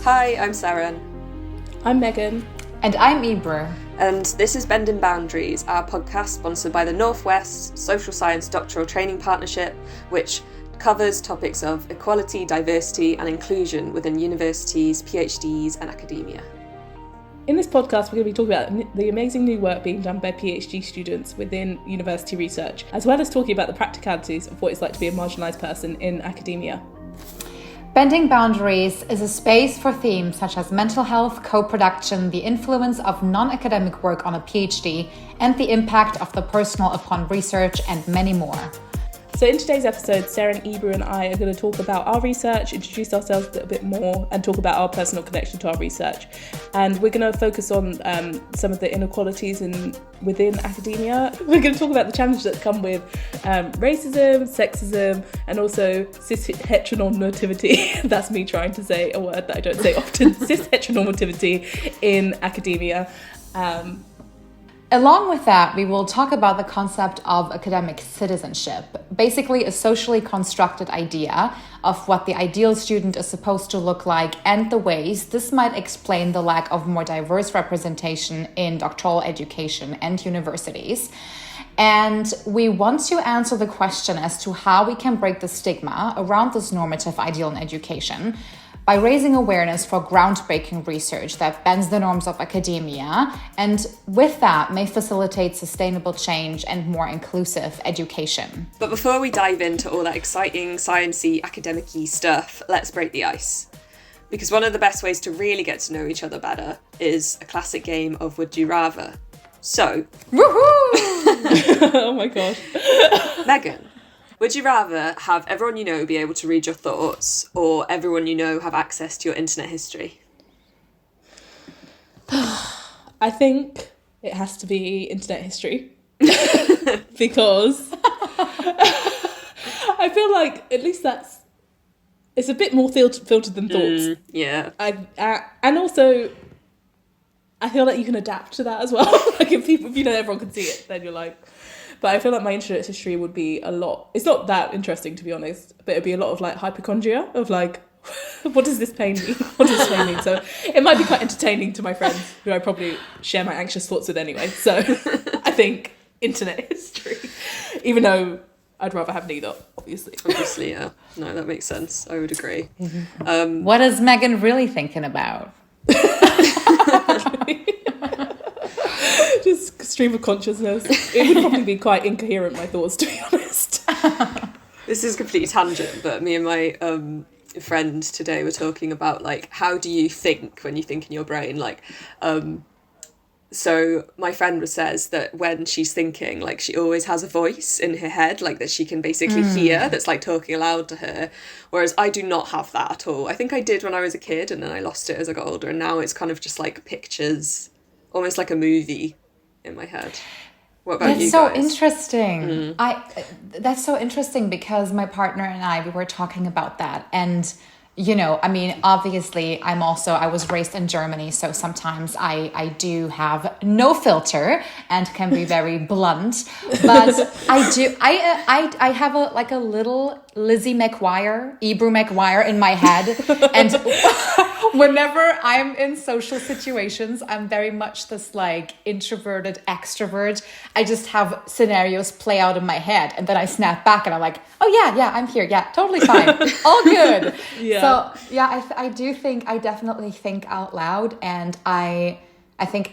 Hi, I'm Seren. I'm Meghan. And I'm Ebru. And this is Bending Boundaries, our podcast sponsored by the Northwest Social Science Doctoral Training Partnership, which covers topics of equality, diversity and inclusion within universities, PhDs and academia. In this podcast, we're going to be talking about the amazing new work being done by PhD students within university research, as well as talking about the practicalities of what it's like to be a marginalised person in academia. Bending Boundaries is a space for themes such as mental health, co-production, the influence of non-academic work on a PhD, and the impact of the personal upon research, and many more. So in today's episode, Seren Ebru and I are going to talk about our research, introduce ourselves a little bit more, and talk about our personal connection to our research. And we're going to focus on some of the inequalities within academia. We're going to talk about the challenges that come with racism, sexism, and also cis-heteronormativity. That's me trying to say a word that I don't say often. Cis-heteronormativity in academia. Along with that, we will talk about the concept of academic citizenship, basically a socially constructed idea of what the ideal student is supposed to look like and the ways this might explain the lack of more diverse representation in doctoral education and universities. And we want to answer the question as to how we can break the stigma around this normative ideal in education by raising awareness for groundbreaking research that bends the norms of academia, and with that may facilitate sustainable change and more inclusive education. But before we dive into all that exciting, sciencey, academic-y stuff, let's break the ice. Because one of the best ways to really get to know each other better is a classic game of Would You Rather. So, Woohoo! Oh my gosh. Meghan, would you rather have everyone you know be able to read your thoughts, or everyone you know have access to your internet history? I think it has to be internet history. Because I feel like at least it's a bit more filtered than thoughts. Yeah. And also, I feel like you can adapt to that as well. Like if you know everyone can see it, then you're like... But I feel like my internet history would be a lot... It's not that interesting, to be honest, but it'd be a lot of like hypochondria of like, what does this pain mean? What does this pain mean? So it might be quite entertaining to my friends who I probably share my anxious thoughts with anyway. So I think internet history, even though I'd rather have neither, obviously. Obviously, yeah. No, that makes sense. I would agree. What is Meghan really thinking about? Just stream of consciousness. It would probably be quite incoherent, my thoughts, to be honest. This is completely tangent, but me and my friend today were talking about like, how do you think when you think in your brain? Like, so my friend says that when she's thinking, like she always has a voice in her head, like that she can basically hear, that's like talking aloud to her. Whereas I do not have that at all. I think I did when I was a kid and then I lost it as I got older. And now it's kind of just like pictures, almost like a movie in my head. What about you guys? That's so interesting. That's so interesting because my partner and I, we were talking about that. And, you know, I mean, obviously I was raised in Germany. So sometimes I do have no filter and can be very blunt, but I have a little Lizzie McGuire, Ebru McGuire in my head. And whenever I'm in social situations, I'm very much this like introverted extrovert. I just have scenarios play out in my head and then I snap back and I'm like, oh yeah, I'm here. Yeah, totally fine. All good. Yeah. So yeah, I definitely think out loud, and I think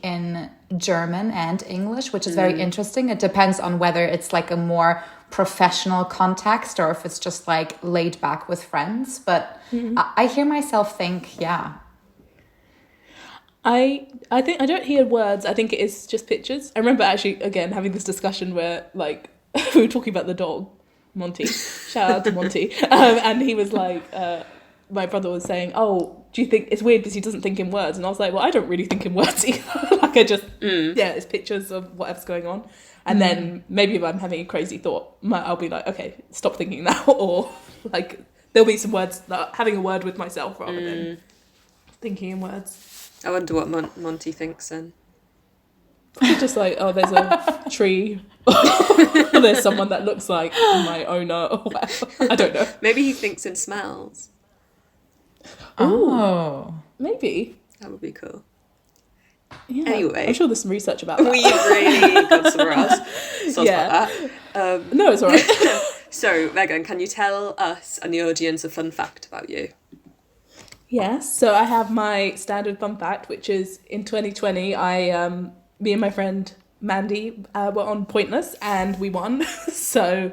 in German and English, which is very interesting. It depends on whether it's like a more professional context or if it's just like laid back with friends. But I hear myself think, yeah. I think I don't hear words. I think it is just pictures. I remember actually, again, having this discussion where like we were talking about the dog, Monty. Shout out to Monty. And he was like, my brother was saying, oh, do you think it's weird because he doesn't think in words? And I was like, well, I don't really think in words either. Like I just, it's pictures of whatever's going on. And then maybe if I'm having a crazy thought, I'll be like, okay, stop thinking now. Or like there'll be some words, having a word with myself rather than thinking in words. I wonder what Monty thinks then. He's just like, oh, there's a tree. There's someone that looks like my owner or whatever. I don't know. Maybe he thinks in smells. Oh. Maybe. That would be cool. Yeah. Anyway. I'm sure there's some research about that. We've really got somewhere else. So about that. No, it's all right. So, Megan, can you tell us and the audience a fun fact about you? Yes. So I have my standard fun fact, which is in 2020, me and my friend Mandy were on Pointless and we won. So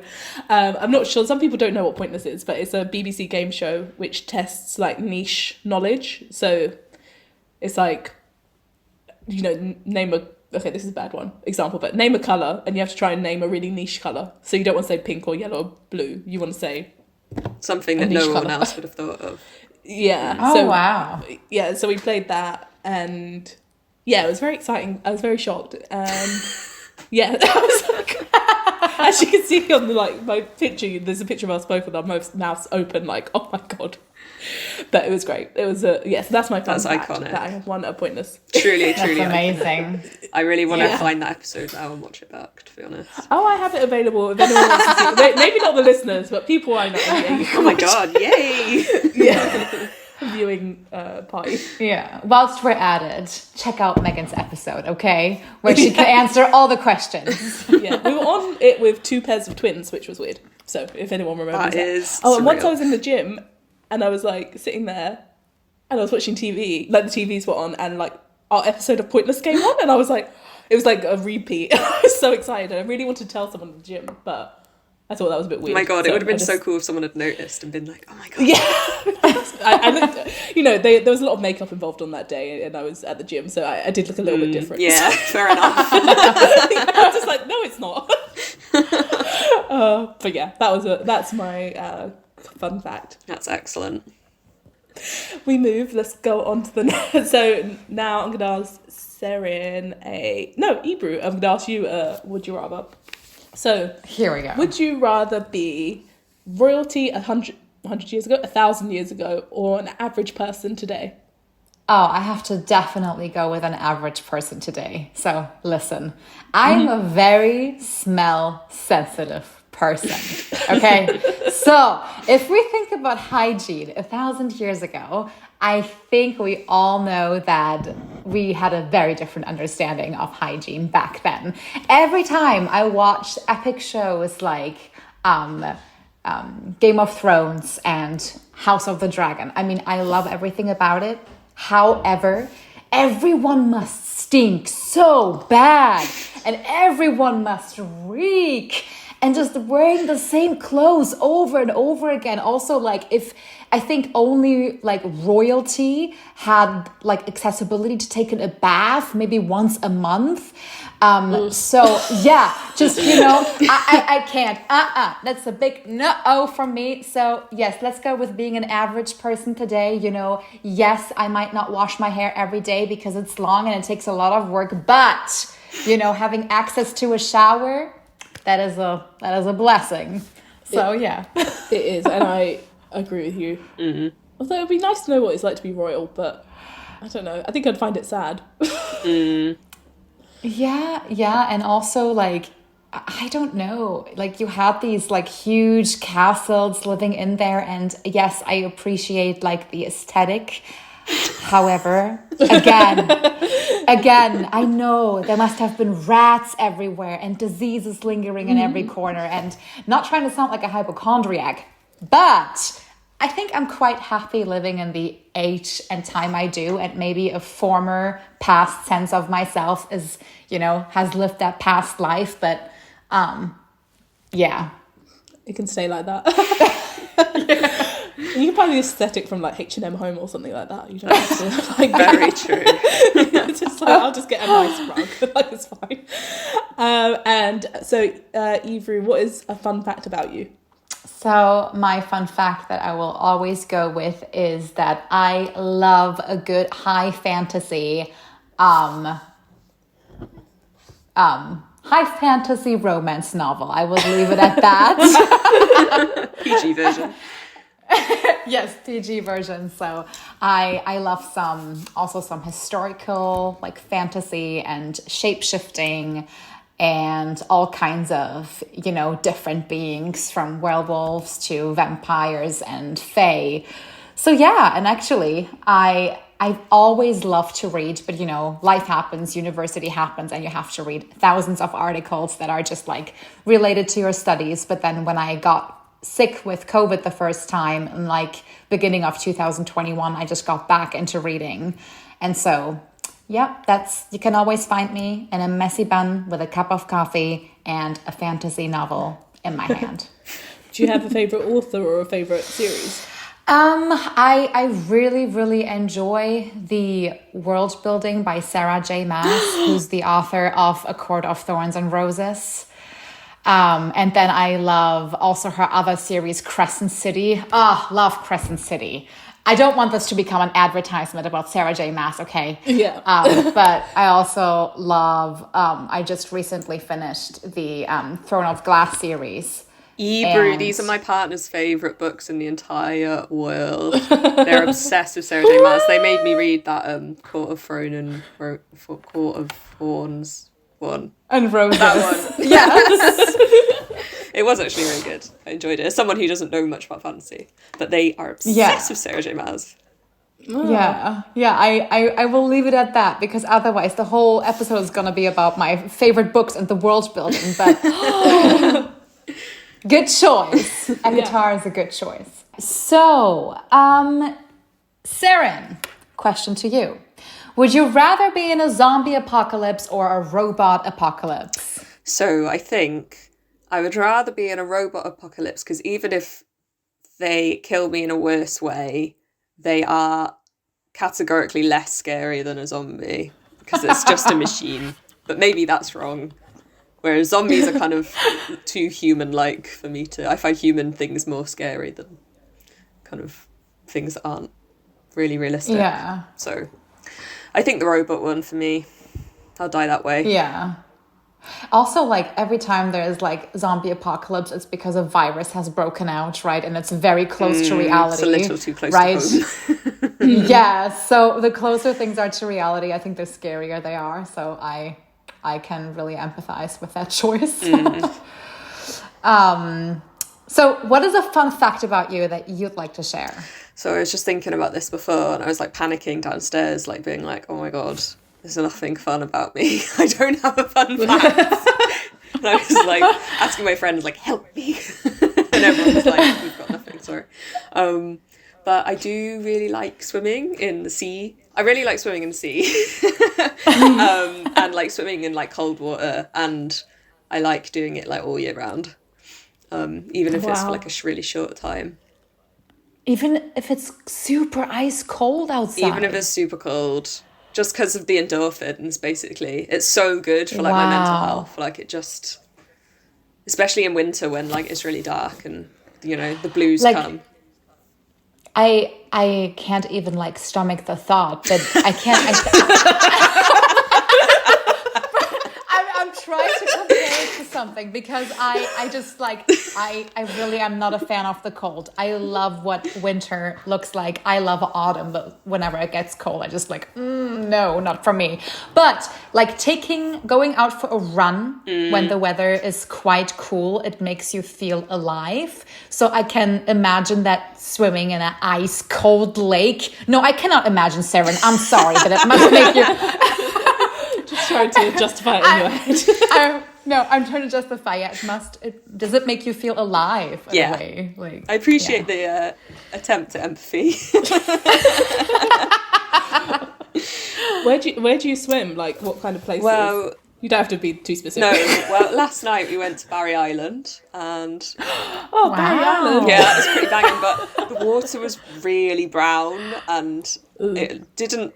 I'm not sure. Some people don't know what Pointless is, but it's a BBC game show which tests like niche knowledge. So it's like, you know, okay, this is a bad one example, but name a colour and you have to try and name a really niche colour. So you don't want to say pink or yellow or blue. You want to say something that no one else would have thought of. Yeah. Oh, wow. Yeah, so we played that and yeah, it was very exciting. I was very shocked. Yeah, I was like, as you can see on the, like, my picture, there's a picture of us both with our mouths open, like, oh my God. But it was great. It was yes, that's my fun fact iconic. that I have won at Pointless. Truly That's amazing. I really want to find that episode now and watch it back, to be honest. Oh, I have it available if anyone wants to see it. Maybe not the listeners, but people I know. Yeah, you can Oh my watch. God, yay! Yeah. Viewing party. Yeah. Whilst we're at it, check out Megan's episode, okay? Where she can answer all the questions. Yeah, we were on it with 2 pairs of twins, which was weird. So if anyone remembers that. Is and once surreal. I was in the gym and I was like sitting there and I was watching TV, like the TVs were on and like our episode of Pointless came on and I was like, it was like a repeat. I was so excited. I really wanted to tell someone in the gym, but I thought that was a bit weird. Oh my God, so it would have been I so cool if someone had noticed and been like, oh my God. Yeah. I looked, you know, there was a lot of makeup involved on that day and I was at the gym, so I did look a little bit different. Yeah, fair enough. I was just like, no, it's not. But yeah, that's my fun fact. That's excellent. We move. Let's go on to the next. So now I'm going to ask Seren Ebru. I'm going to ask you would you rather. So Here we go. would you rather be royalty 100 years ago, 1,000 years ago, or an average person today? Oh, I have to definitely go with an average person today. So listen, I'm a very smell sensitive person. Okay. So if we think about hygiene 1,000 years ago, I think we all know that we had a very different understanding of hygiene back then. Every time I watched epic shows like Game of Thrones and House of the Dragon, I mean, I love everything about it. However, everyone must stink so bad and everyone must reek. And just wearing the same clothes over and over again. Also, like, I think only like royalty had like accessibility to taking a bath maybe once a month. So yeah, just, you know, I can't. That's a big no from me. So yes, let's go with being an average person today. You know, yes, I might not wash my hair every day because it's long and it takes a lot of work, but you know, having access to a shower, that is a blessing. So yeah, it is, and I agree with you. Mm-hmm. Although it'd be nice to know what it's like to be royal, but I don't know. I think I'd find it sad. Yeah, and also like I don't know. Like you had these like huge castles living in there, and yes, I appreciate like the aesthetic. However, again, I know there must have been rats everywhere and diseases lingering in every corner, and not trying to sound like a hypochondriac, but I think I'm quite happy living in the age and time I do, and maybe a former past sense of myself is, you know, has lived that past life, but yeah. It can stay like that. You can buy the aesthetic from like H&M Home or something like that. You don't have to like Very true. It's just like, I'll just get a nice rug. Like, it's fine. And so, Ebru, what is a fun fact about you? So my fun fact that I will always go with is that I love a good high fantasy, high fantasy romance novel. I will leave it at that. PG version. Yes, PG version. So I love some historical like fantasy and shape-shifting and all kinds of, you know, different beings from werewolves to vampires and fae. So yeah, and actually, I've always loved to read, but life happens, university happens, and you have to read thousands of articles that are just like related to your studies. But then when I got sick with COVID the first time in like beginning of 2021, I just got back into reading. And so, you can always find me in a messy bun with a cup of coffee and a fantasy novel in my hand. Do you have a favorite author or a favorite series? I really, really enjoy the world building by Sarah J. Maas, who's the author of A Court of Thorns and Roses. And then I love also her other series, Crescent City. Love Crescent City. I don't want this to become an advertisement about Sarah J. Maas, okay? Yeah. But I also love, I just recently finished the Throne of Glass series. Ebru, these are my partner's favourite books in the entire world. They're obsessed with Sarah J. Maas. They made me read that Court of Thorns one. And Roses. That one. Yes. It was actually really good. I enjoyed it. As someone who doesn't know much about fantasy, but they are obsessed with Sarah J. Maas. Oh. Yeah. I will leave it at that, because otherwise the whole episode is going to be about my favorite books and the world building. But good choice. Avatar is a good choice. So, Seren, question to you. Would you rather be in a zombie apocalypse or a robot apocalypse? So I think I would rather be in a robot apocalypse, because even if they kill me in a worse way, they are categorically less scary than a zombie, because it's just a machine. But maybe that's wrong. Whereas zombies are kind of too human-like for me I find human things more scary than kind of things that aren't really realistic. Yeah. So I think the robot one for me. I'll die that way. Yeah. Also, like, every time there's like zombie apocalypse, it's because a virus has broken out, right? And it's very close to reality. It's a little too close right? to home. Yeah. So the closer things are to reality, I think the scarier they are. So I can really empathize with that choice. So what is a fun fact about you that you'd like to share? So I was just thinking about this before, and I was like panicking downstairs, like being like, oh my God, there's nothing fun about me. I don't have a fun fact. And I was like asking my friends, like, help me. And everyone was like, we've got nothing, sorry. But I do really like swimming in the sea. I really like swimming in the sea. And like swimming in like cold water. And I like doing it like all year round. Even if it's for like a really short time. Even if it's super ice cold outside? Even if it's super cold. Just because of the endorphins, basically. It's so good for like my mental health. Like it just... Especially in winter when like it's really dark and, the blues come. I can't even like stomach the thought, but I can't... I'm trying to compare it to something, because I just like, I really am not a fan of the cold. I love what winter looks like. I love autumn, but whenever it gets cold, I just like, no, not for me. But like going out for a run when the weather is quite cool, it makes you feel alive. So I can imagine that swimming in an ice cold lake. No, I cannot imagine, Seren. I'm sorry, but it must make you... Trying to justify it in your head. I'm trying to justify it. Does it make you feel alive in a way? Like, I appreciate the attempt at empathy. Where do you swim? Like, what kind of places? Well, you don't have to be too specific. No, well, last night we went to Barry Island and... Barry Island. Yeah, that was pretty banging, but the water was really brown and it didn't...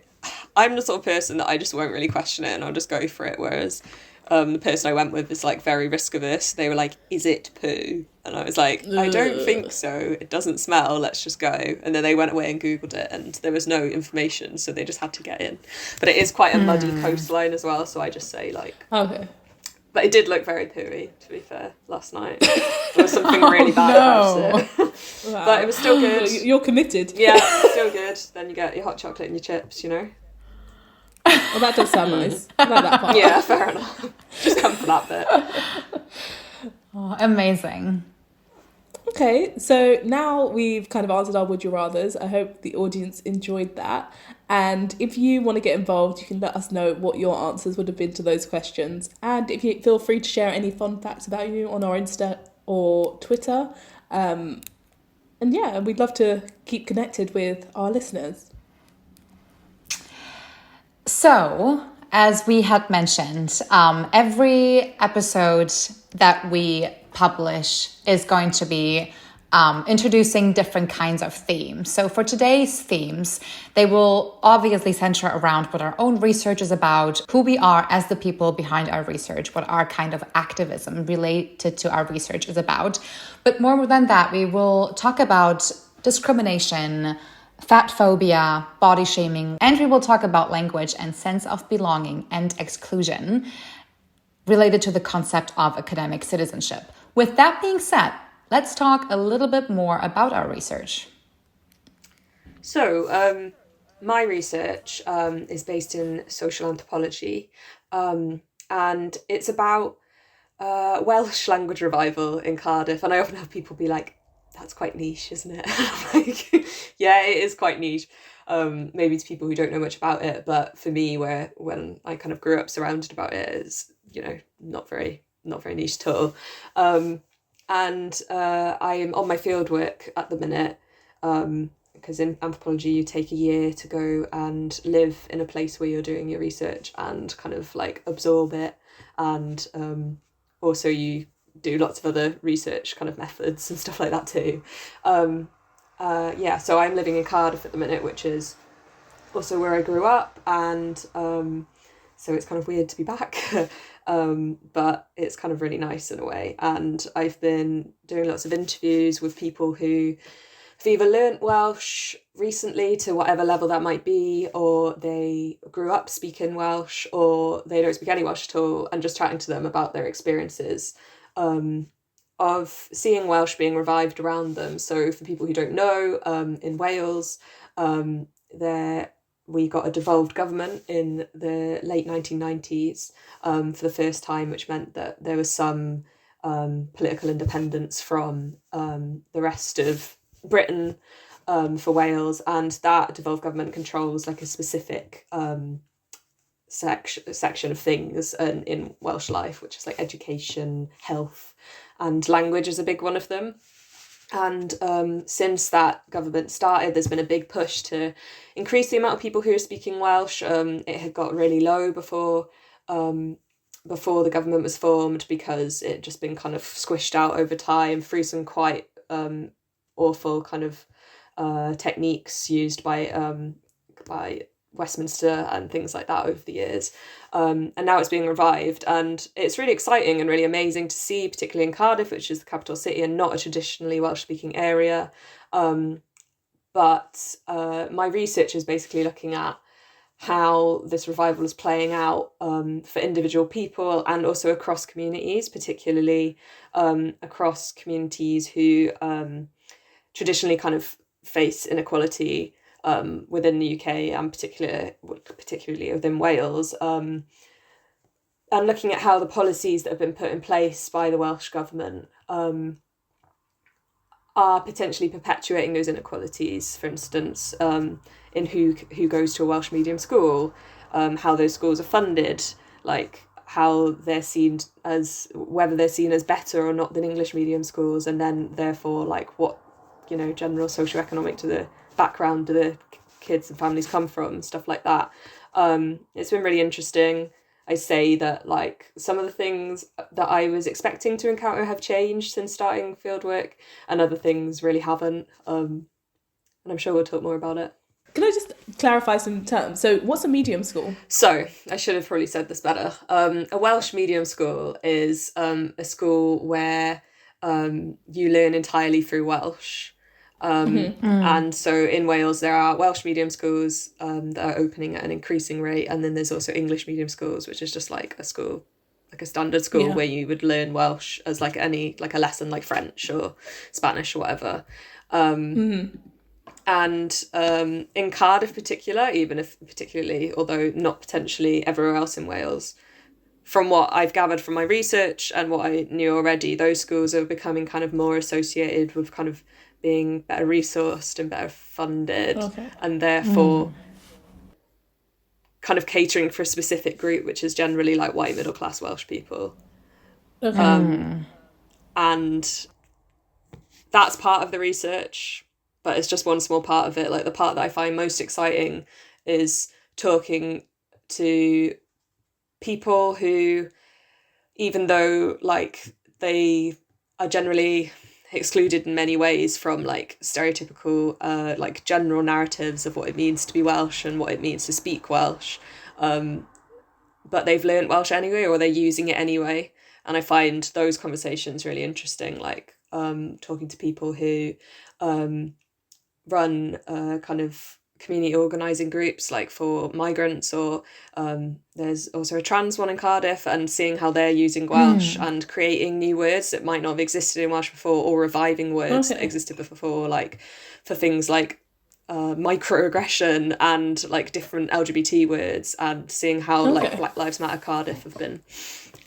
I'm the sort of person that I just won't really question it and I'll just go for it, whereas the person I went with is like very risk averse. They were like, is it poo? And I was like, I don't think so. It doesn't smell. Let's just go. And then they went away and Googled it and there was no information, so they just had to get in. But it is quite a muddy coastline as well, so I just say like... Okay. But it did look very pooey, to be fair, last night. There was something really bad about it. Wow. But it was still good. You're committed. Yeah, still good. Then you get your hot chocolate and your chips, Well, that does sound nice. I like that part. Yeah, fair enough. Just come for that bit. Oh, amazing. Okay, so now we've kind of answered our would you rathers. I hope the audience enjoyed that. And if you want to get involved, you can let us know what your answers would have been to those questions. And if you feel free to share any fun facts about you on our Insta or Twitter. And yeah, we'd love to keep connected with our listeners. So, as we had mentioned, every episode that we publish is going to be introducing different kinds of themes. So for today's themes, they will obviously center around what our own research is about, who we are as the people behind our research, what our kind of activism related to our research is about. But more than that, we will talk about discrimination, fat phobia, body shaming, and we will talk about language and sense of belonging and exclusion related to the concept of academic citizenship. With that being said, let's talk a little bit more about our research. So, my research is based in social anthropology, and it's about Welsh language revival in Cardiff. And I often have people be like, that's quite niche, isn't it? Like, yeah, it is quite niche. Maybe to people who don't know much about it, but for me, when I kind of grew up surrounded about it, it's, not very niche at all. And I am on my fieldwork at the minute, because in anthropology you take a year to go and live in a place where you're doing your research and kind of like absorb it, and also you do lots of other research kind of methods and stuff like that too. So I'm living in Cardiff at the minute, which is also where I grew up, and so it's kind of weird to be back. But it's kind of really nice in a way. And I've been doing lots of interviews with people who have either learnt Welsh recently to whatever level that might be, or they grew up speaking Welsh, or they don't speak any Welsh at all, and just chatting to them about their experiences of seeing Welsh being revived around them. So for people who don't know, in Wales, we got a devolved government in the late 1990s for the first time, which meant that there was some political independence from the rest of Britain for Wales, and that devolved government controls like a specific section of things in Welsh life, which is like education, health, and language is a big one of them. And since that government started, there's been a big push to increase the amount of people who are speaking Welsh. It had got really low before the government was formed, because it had just been kind of squished out over time through some quite awful kind of techniques used by Westminster and things like that over the years. And now it's being revived, and it's really exciting and really amazing to see, particularly in Cardiff, which is the capital city and not a traditionally Welsh-speaking area. But my research is basically looking at how this revival is playing out for individual people and also across communities, particularly across communities who traditionally kind of face inequality within the UK, and particularly within Wales, and looking at how the policies that have been put in place by the Welsh government are potentially perpetuating those inequalities. For instance, in who goes to a Welsh medium school, how those schools are funded, like how they're seen as, whether they're seen as better or not than English medium schools, and then therefore like what general socioeconomic to the background do the kids and families come from, stuff like that. It's been really interesting. I say that like some of the things that I was expecting to encounter have changed since starting fieldwork, and other things really haven't. And I'm sure we'll talk more about it. Can I just clarify some terms? So what's a medium school? So I should have probably said this better. A Welsh medium school is a school where you learn entirely through Welsh. And so in Wales there are Welsh medium schools that are opening at an increasing rate, and then there's also English medium schools, which is just like a school, like a standard school where you would learn Welsh as like a lesson like French or Spanish or whatever. And in Cardiff particularly, although not potentially everywhere else in Wales, from what I've gathered from my research and what I knew already, those schools are becoming kind of more associated with kind of being better resourced and better funded, and therefore kind of catering for a specific group, which is generally like white middle class Welsh people. And that's part of the research, but it's just one small part of it. Like the part that I find most exciting is talking to people who, even though like they are generally excluded in many ways from like stereotypical like general narratives of what it means to be Welsh and what it means to speak Welsh, but they've learnt Welsh anyway, or they're using it anyway. And I find those conversations really interesting, like talking to people who run kind of community organising groups like for migrants, or there's also a trans one in Cardiff, and seeing how they're using Welsh and creating new words that might not have existed in Welsh before, or reviving words that existed before, like for things like microaggression and like different LGBT words, and seeing how like Black Lives Matter Cardiff have been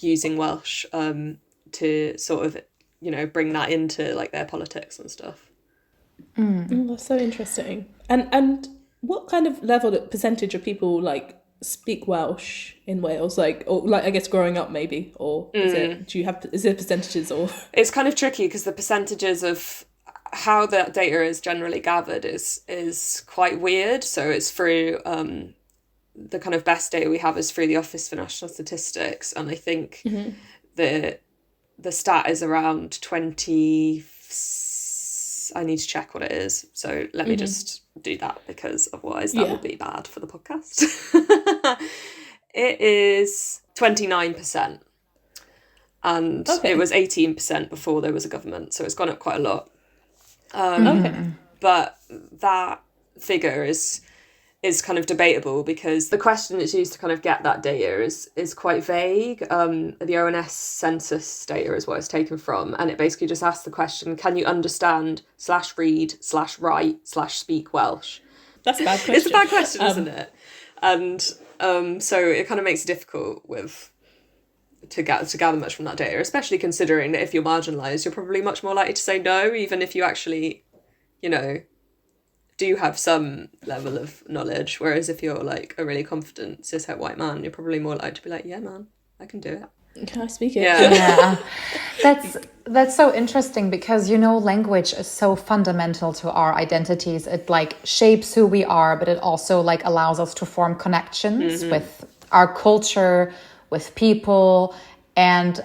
using Welsh to sort of, you know, bring that into like their politics and stuff. That's so interesting. And what kind of percentage of people like speak Welsh in Wales, like, or like I guess growing up maybe, or is there percentages, or? It's kind of tricky because the percentages of how that data is generally gathered is quite weird. So it's through the kind of best data we have is through the Office for National Statistics, and I think the stat is around 20. I need to check what it is, so let me just do that, because otherwise that would be bad for the podcast. It is 29%, and it was 18% before there was a government, so it's gone up quite a lot. But that figure is kind of debatable, because the question that's used to kind of get that data is quite vague. The ONS census data is what it's taken from, and it basically just asks the question, can you understand /read/write/speak Welsh? That's a bad question. It's a bad question, isn't it? And so it kind of makes it difficult to gather much from that data, especially considering that if you're marginalised, you're probably much more likely to say no, even if you actually, you know, do have some level of knowledge. Whereas if you're like a really confident cishet white man, you're probably more likely to be like, yeah, man, I can do it. Can I speak it? Yeah. That's so interesting, because, you know, language is so fundamental to our identities. It like shapes who we are, but it also like allows us to form connections with our culture, with people. And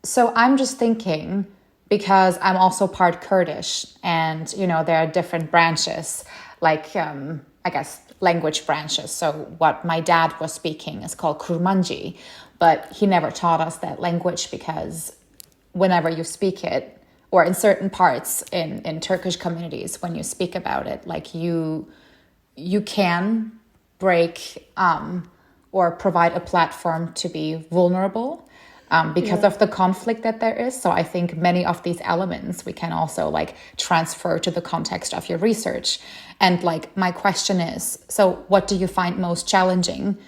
so I'm just thinking, because I'm also part Kurdish, and, you know, there are different branches, like, I guess, language branches. So what my dad was speaking is called Kurmanji, but he never taught us that language, because whenever you speak it, or in certain parts in Turkish communities, when you speak about it, like you can break or provide a platform to be vulnerable. Because of the conflict that there is. So I think many of these elements we can also like transfer to the context of your research. And like my question is, so what do you find most challenging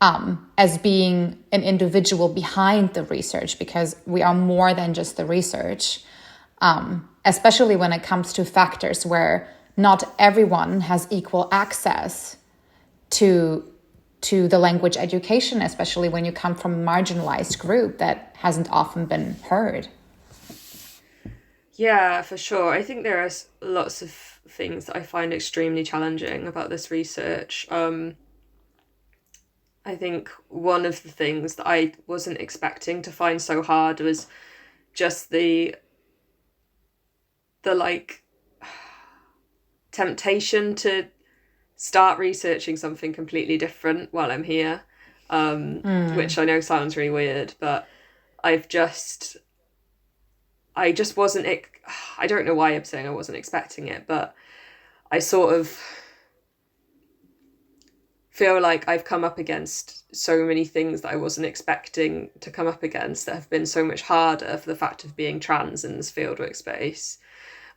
as being an individual behind the research? Because we are more than just the research, especially when it comes to factors where not everyone has equal access to the language education, especially when you come from a marginalized group that hasn't often been heard. Yeah, for sure. I think there are lots of things that I find extremely challenging about this research. I think one of the things that I wasn't expecting to find so hard was just the like temptation to start researching something completely different while I'm here, which I know sounds really weird, but I just wasn't, I don't know why I'm saying I wasn't expecting it, but I sort of feel like I've come up against so many things that I wasn't expecting to come up against, that have been so much harder for the fact of being trans in this fieldwork space.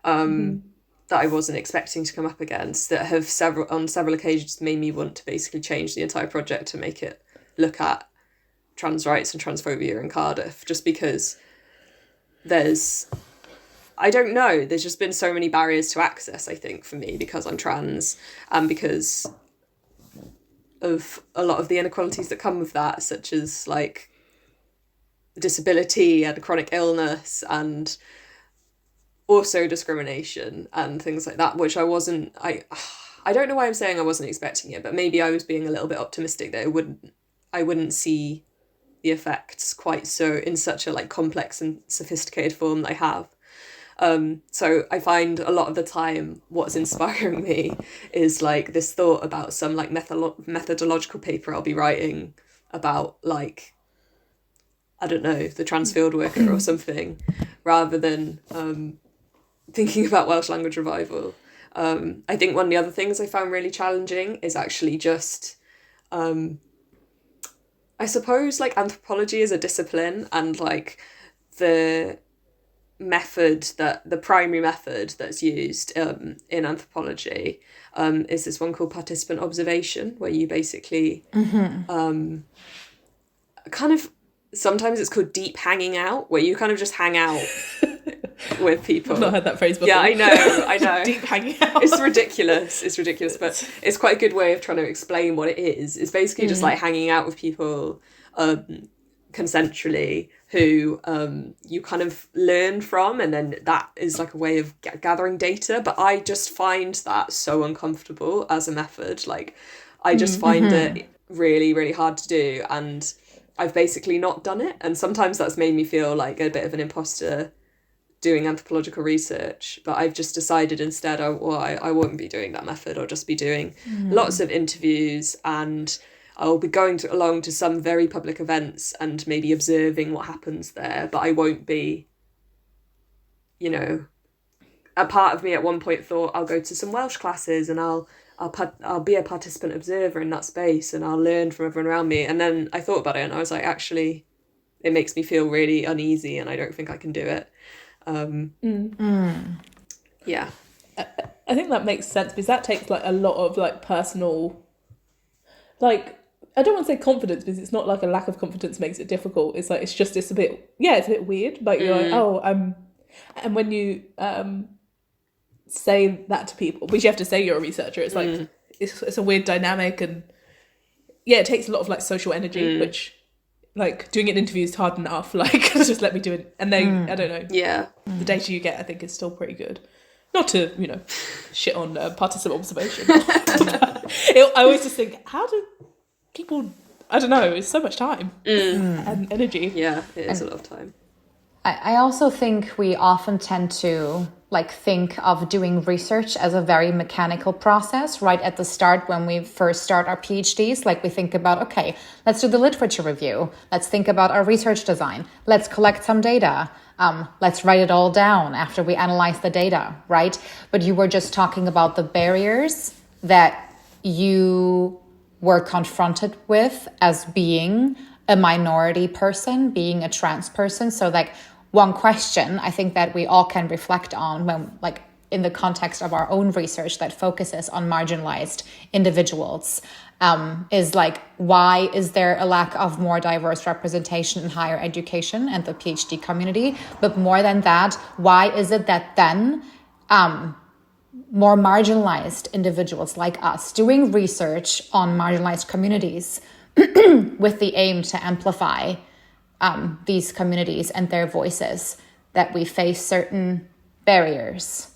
That I wasn't expecting to come up against, that have on several occasions made me want to basically change the entire project to make it look at trans rights and transphobia in Cardiff, just because there's just been so many barriers to access, I think, for me, because I'm trans, and because of a lot of the inequalities that come with that, such as like disability and chronic illness and also discrimination and things like that, which I don't know why I'm saying I wasn't expecting it, but maybe I was being a little bit optimistic that I wouldn't see the effects quite so in such a like complex and sophisticated form that I have. So I find a lot of the time what's inspiring me is like this thought about some like methodological paper I'll be writing about, like, I don't know, the trans field worker or something, rather than thinking about Welsh language revival. I think one of the other things I found really challenging is actually just, I suppose, like, anthropology as a discipline, and like the primary method that's used in anthropology is this one called participant observation, where you basically kind of, sometimes it's called deep hanging out, where you kind of just hang out with people. I've not heard that phrase before. Yeah, I know. Deep hanging out. It's ridiculous, but it's quite a good way of trying to explain what it is. It's basically just like hanging out with people consensually who you kind of learn from, and then that is like a way of gathering data. But I just find that so uncomfortable as a method. Like, I just find it really, really hard to do, and I've basically not done it. And sometimes that's made me feel like a bit of an imposter doing anthropological research. But I've just decided instead, I won't be doing that method. I'll just be doing lots of interviews, and I'll be going along to some very public events and maybe observing what happens there, but I won't be, you know, a part of me at one point thought I'll go to some Welsh classes and I'll be a participant observer in that space and I'll learn from everyone around me. And then I thought about it and I was like, actually, it makes me feel really uneasy and I don't think I can do it. Yeah. I think that makes sense, because that takes like a lot of like personal, like, I don't want to say confidence, because it's not like a lack of confidence makes it difficult. It's like, it's a bit weird. Like, you're like, and when you say that to people, because you have to say you're a researcher, it's like, it's a weird dynamic, and yeah, it takes a lot of like social energy, which, like, doing an interview is hard enough. Like, just let me do it. And then, I don't know. Yeah. The data you get, I think, is still pretty good. Not to, you know, shit on participant observation. I always just think, how do people, I don't know, it's so much time and energy. Yeah, it is a lot of time. I also think we often tend to like think of doing research as a very mechanical process right at the start when we first start our PhDs. Like, we think about, okay, let's do the literature review. Let's think about our research design. Let's collect some data. Let's write it all down after we analyze the data, right? But you were just talking about the barriers that you were confronted with as being a minority person, being a trans person. So like, one question I think that we all can reflect on when, like, in the context of our own research that focuses on marginalized individuals, is like, why is there a lack of more diverse representation in higher education and the PhD community? But more than that, why is it that then more marginalized individuals like us doing research on marginalized communities with the aim to amplify these communities and their voices, that we face certain barriers?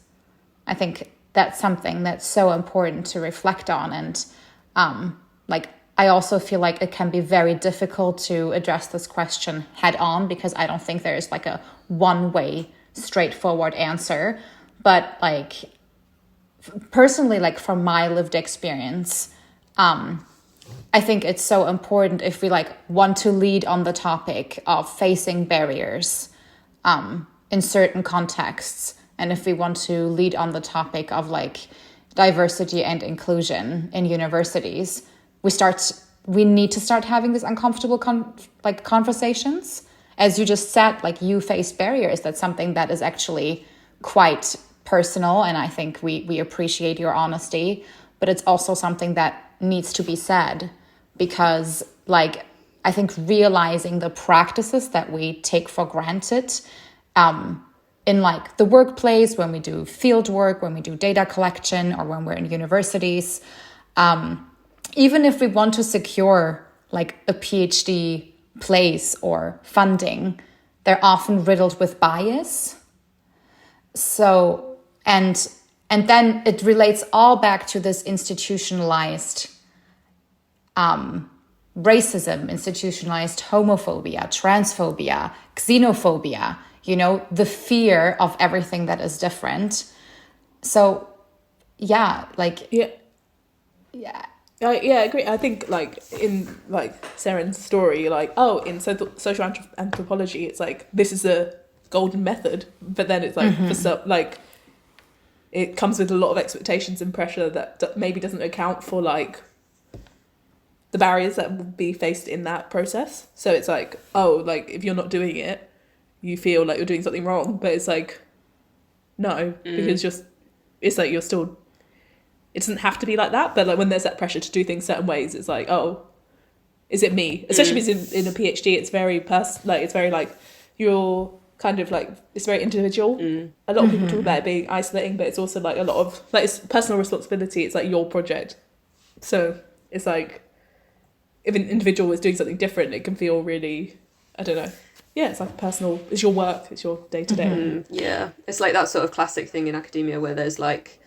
I think that's something that's so important to reflect on. And like, I also feel like it can be very difficult to address this question head on, because I don't think there's like a one-way straightforward answer. But like, personally, like, from my lived experience, I think it's so important, if we like want to lead on the topic of facing barriers in certain contexts, and if we want to lead on the topic of like diversity and inclusion in universities, we need to start having these uncomfortable conversations. As you just said, like, you face barriers. That's something that is actually quite personal, and I think we appreciate your honesty, but it's also something that needs to be said, because like, I think realizing the practices that we take for granted in like the workplace, when we do field work, when we do data collection, or when we're in universities, even if we want to secure like a PhD place or funding, they're often riddled with bias. So, and then it relates all back to this institutionalized racism, institutionalized homophobia, transphobia, xenophobia, you know, the fear of everything that is different. So, yeah, like... Yeah. Yeah. I agree. I think like in like Seren's story, like, oh, in social anthropology, it's like this is a golden method, but then it's like for some, like it comes with a lot of expectations and pressure that maybe doesn't account for like the barriers that will be faced in that process. So it's like, oh, like if you're not doing it, you feel like you're doing something wrong, but it's like no, because it's like you're still. It doesn't have to be like that, but like when there's that pressure to do things certain ways, it's like, oh, is it me? Especially because in a PhD, it's very it's very like you're kind of like it's very individual. A lot of people talk about it being isolating, but it's also like a lot of like it's personal responsibility. It's like your project, so it's like if an individual is doing something different, it can feel really, I don't know. Yeah, it's like personal. It's your work. It's your day to day. Yeah, it's like that sort of classic thing in academia where there's like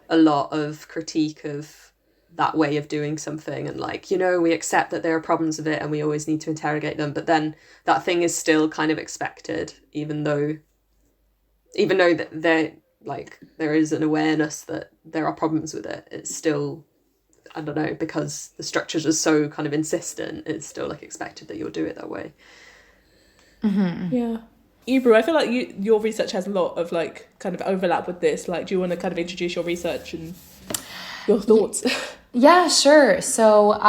a lot of critique of that way of doing something, and like, you know, we accept that there are problems with it and we always need to interrogate them, but then that thing is still kind of expected, even though that there is an awareness that there are problems with it. It's still, I don't know, because the structures are so kind of insistent, it's still like expected that you'll do it that way. Yeah. Ebru, I feel like your research has a lot of like kind of overlap with this. Like, do you want to kind of introduce your research and your thoughts? Yeah, sure. So,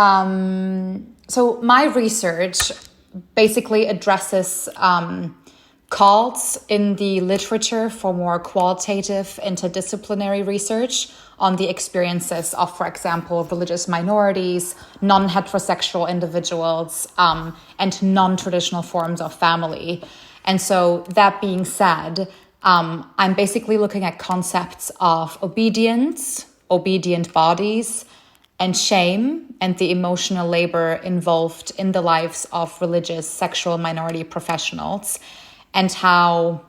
so my research basically addresses calls in the literature for more qualitative interdisciplinary research on the experiences of, for example, religious minorities, non-heterosexual individuals, and non-traditional forms of family. And so that being said, I'm basically looking at concepts of obedience, obedient bodies, and shame, and the emotional labor involved in the lives of religious sexual minority professionals, and how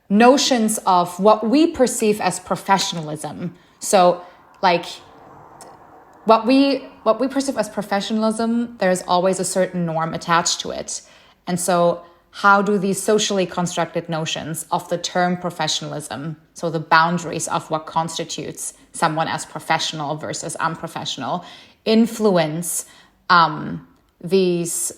notions of what we perceive as professionalism, so like what we perceive as professionalism, there's always a certain norm attached to it. And so how do these socially constructed notions of the term professionalism, so the boundaries of what constitutes someone as professional versus unprofessional, influence these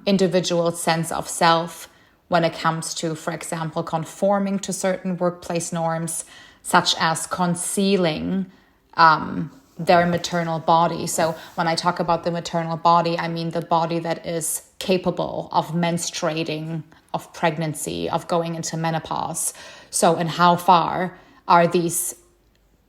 individuals' sense of self when it comes to, for example, conforming to certain workplace norms, such as concealing their maternal body. So when I talk about the maternal body, I mean the body that is capable of menstruating, of pregnancy, of going into menopause. So, and how far are these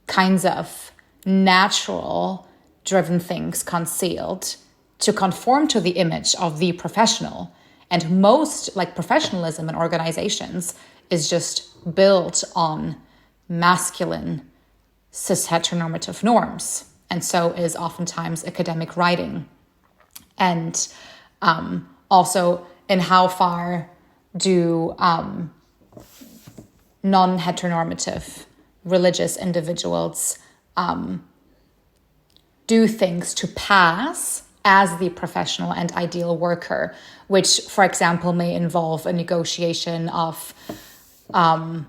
kinds of natural driven things concealed to conform to the image of the professional? And most, like, professionalism in organizations is just built on masculine cis-heteronormative norms, and so is oftentimes academic writing. And also, in how far do non-heteronormative religious individuals do things to pass as the professional and ideal worker, which, for example, may involve a negotiation of how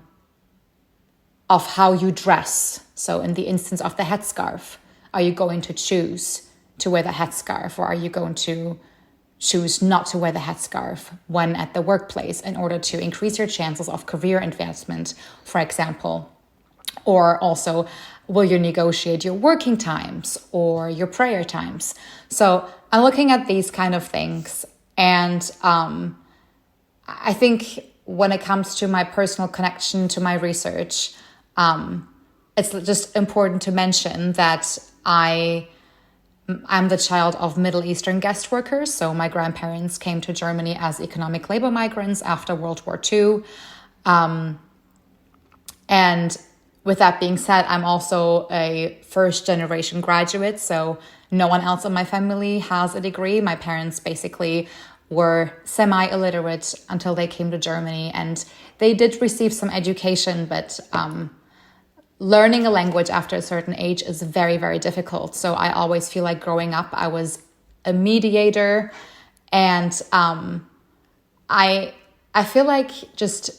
you dress. So in the instance of the headscarf, are you going to choose to wear the headscarf, or are you going to choose not to wear the headscarf when at the workplace in order to increase your chances of career advancement, for example? Or also, will you negotiate your working times or your prayer times? So I'm looking at these kind of things. And I think when it comes to my personal connection to my research, it's just important to mention that I'm the child of Middle Eastern guest workers. So my grandparents came to Germany as economic labor migrants after World War II. And with that being said, I'm also a first generation graduate. So no one else in my family has a degree. My parents basically were semi-illiterate until they came to Germany, and they did receive some education, but learning a language after a certain age is very, very difficult. So I always feel like growing up, I was a mediator, and I feel like, just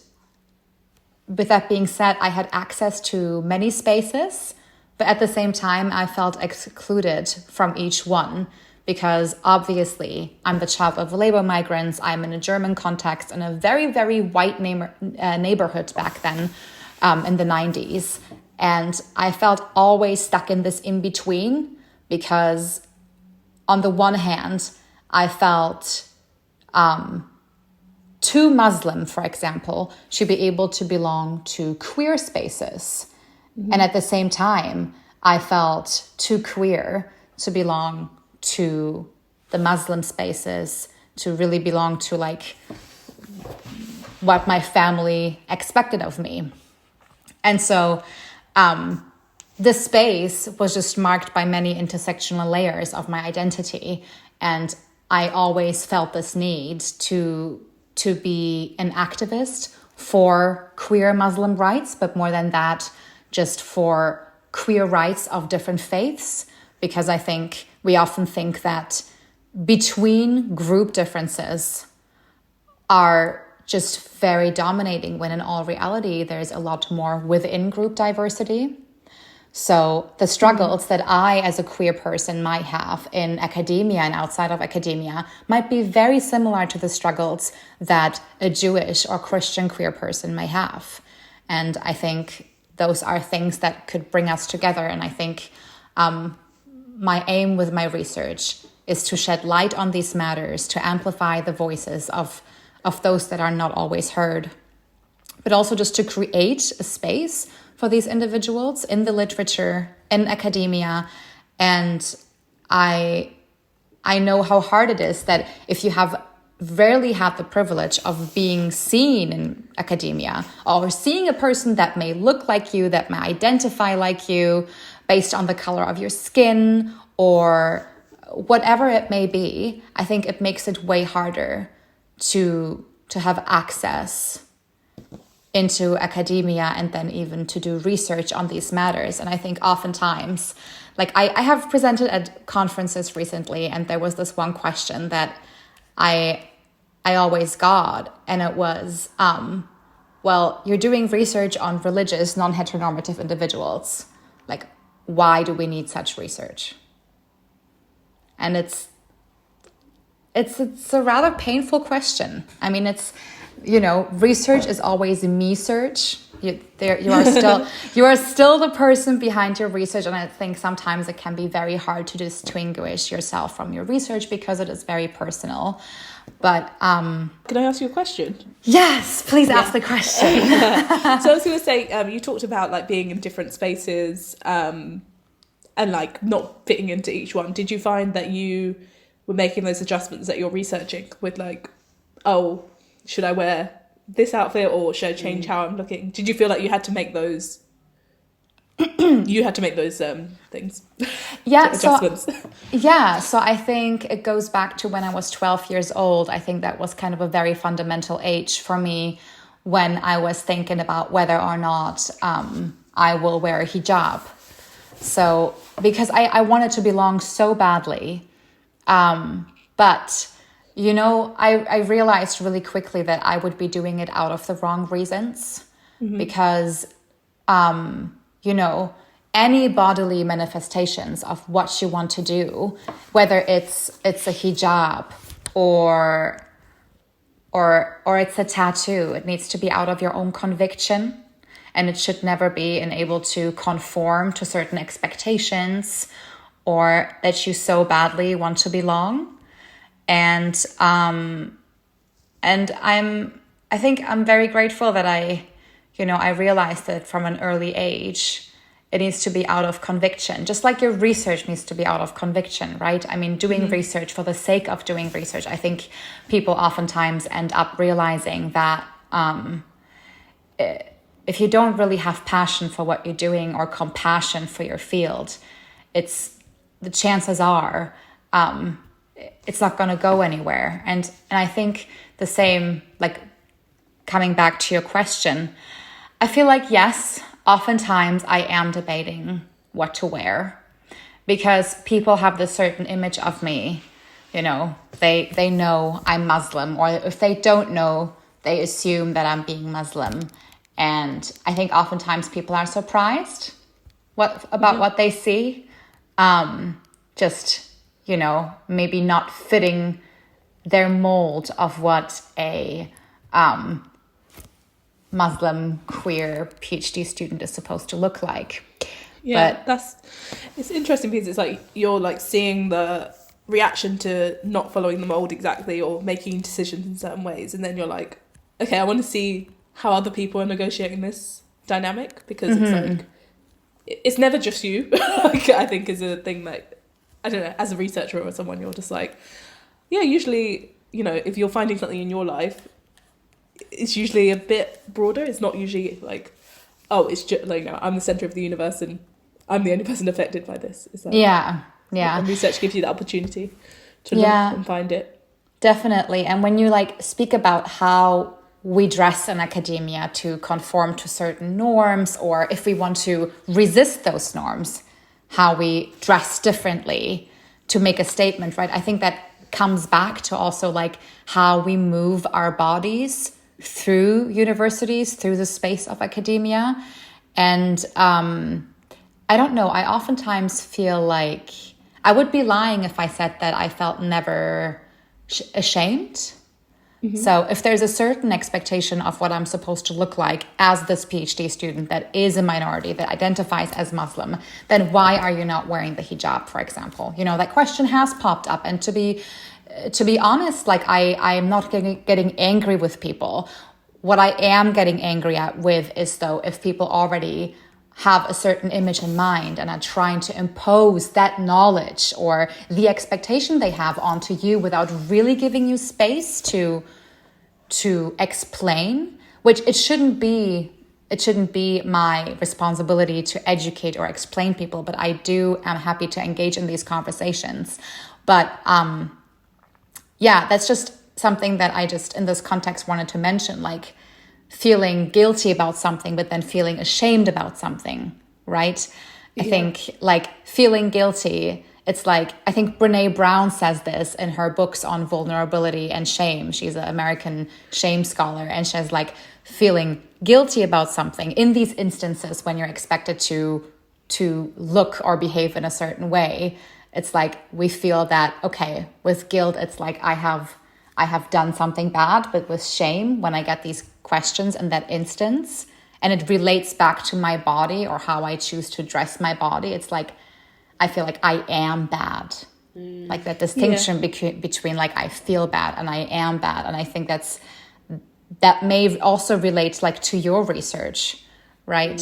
with that being said, I had access to many spaces, but at the same time, I felt excluded from each one, because obviously I'm the child of labor migrants. I'm in a German context in a very, very white neighborhood back then, in the 90s. And I felt always stuck in this in-between, because on the one hand, I felt too Muslim, for example, should be able to belong to queer spaces. Mm-hmm. And at the same time, I felt too queer to belong to the Muslim spaces, to really belong to like what my family expected of me. And so this space was just marked by many intersectional layers of my identity. And I always felt this need to be an activist for queer Muslim rights, but more than that, just for queer rights of different faiths, because I think we often think that between group differences are just very dominating, when in all reality, there's a lot more within group diversity. So the struggles that I, as a queer person, might have in academia and outside of academia might be very similar to the struggles that a Jewish or Christian queer person may have. And I think those are things that could bring us together. And I think my aim with my research is to shed light on these matters, to amplify the voices of those that are not always heard, but also just to create a space for these individuals in the literature, in academia. And I know how hard it is that if you have rarely had the privilege of being seen in academia, or seeing a person that may look like you, that may identify like you based on the color of your skin or whatever it may be, I think it makes it way harder to have access into academia and then even to do research on these matters. And I think oftentimes, like I have presented at conferences recently, and there was this one question that I always got, and it was, well, you're doing research on religious, non-heteronormative individuals. Like, why do we need such research? And it's a rather painful question. I mean, it's, research is always me search. You are still the person behind your research, and I think sometimes it can be very hard to distinguish yourself from your research because it is very personal. But can I ask you a question? Yes, please ask the question. So I was going to say, you talked about like being in different spaces and like not fitting into each one. Did you find that you were making those adjustments that you're researching with like, oh, should I wear this outfit or should I change how I'm looking? Did you feel like you had to make those things? Yeah, adjustments? So I think it goes back to when I was 12 years old. I think that was kind of a very fundamental age for me when I was thinking about whether or not I will wear a hijab. So because I wanted to belong so badly, but I realized really quickly that I would be doing it out of the wrong reasons, because, any bodily manifestations of what you want to do, whether it's a hijab or it's a tattoo, it needs to be out of your own conviction, and it should never be able to conform to certain expectations or that you so badly want to belong. And I think I'm very grateful that I realized that from an early age, it needs to be out of conviction, just like your research needs to be out of conviction, right? I mean, doing research for the sake of doing research. I think people oftentimes end up realizing that if you don't really have passion for what you're doing or compassion for your field, the chances are it's not going to go anywhere. And I think the same, like coming back to your question, I feel like, yes, oftentimes I am debating what to wear because people have this certain image of me, you know, they know I'm Muslim, or if they don't know, they assume that I'm being Muslim. And I think oftentimes people are surprised about what they see. Just, you know, maybe not fitting their mold of what a Muslim queer PhD student is supposed to look like. Yeah, but it's interesting because it's like you're like seeing the reaction to not following the mold exactly or making decisions in certain ways, and then you're like, okay, I want to see how other people are negotiating this dynamic, because it's like it's never just you. Like, I think is a thing that, I don't know, as a researcher or someone, you're just like, yeah, usually, you know, if you're finding something in your life, it's usually a bit broader. It's not usually like, oh, it's just like, no, I'm the center of the universe and I'm the only person affected by this. It's like, yeah. And research gives you that opportunity to look and find it. Definitely. And when you like speak about how we dress in academia to conform to certain norms, or if we want to resist those norms, how we dress differently to make a statement, right? I think that comes back to also like how we move our bodies through universities, through the space of academia. And I don't know, I oftentimes feel like I would be lying if I said that I felt never ashamed. So if there's a certain expectation of what I'm supposed to look like as this PhD student that is a minority, that identifies as Muslim, then why are you not wearing the hijab, for example? You know, that question has popped up. And to be honest, like I am not getting angry with people. What I am getting angry with is, though, if people already have a certain image in mind and are trying to impose that knowledge or the expectation they have onto you without really giving you space to explain, which it shouldn't be my responsibility to educate or explain people, but I am happy to engage in these conversations. But yeah, that's just something that I just in this context wanted to mention, like feeling guilty about something, but then feeling ashamed about something, right? I think like feeling guilty, it's like, I think Brene Brown says this in her books on vulnerability and shame. She's an American shame scholar, and she has like feeling guilty about something in these instances when you're expected to look or behave in a certain way. It's like we feel that, okay, with guilt, it's like I have done something bad, but with shame, when I get these questions in that instance, and it relates back to my body or how I choose to dress my body, it's like, I feel like I am bad. Like that distinction between like I feel bad and I am bad. And I think that may also relate like to your research, right?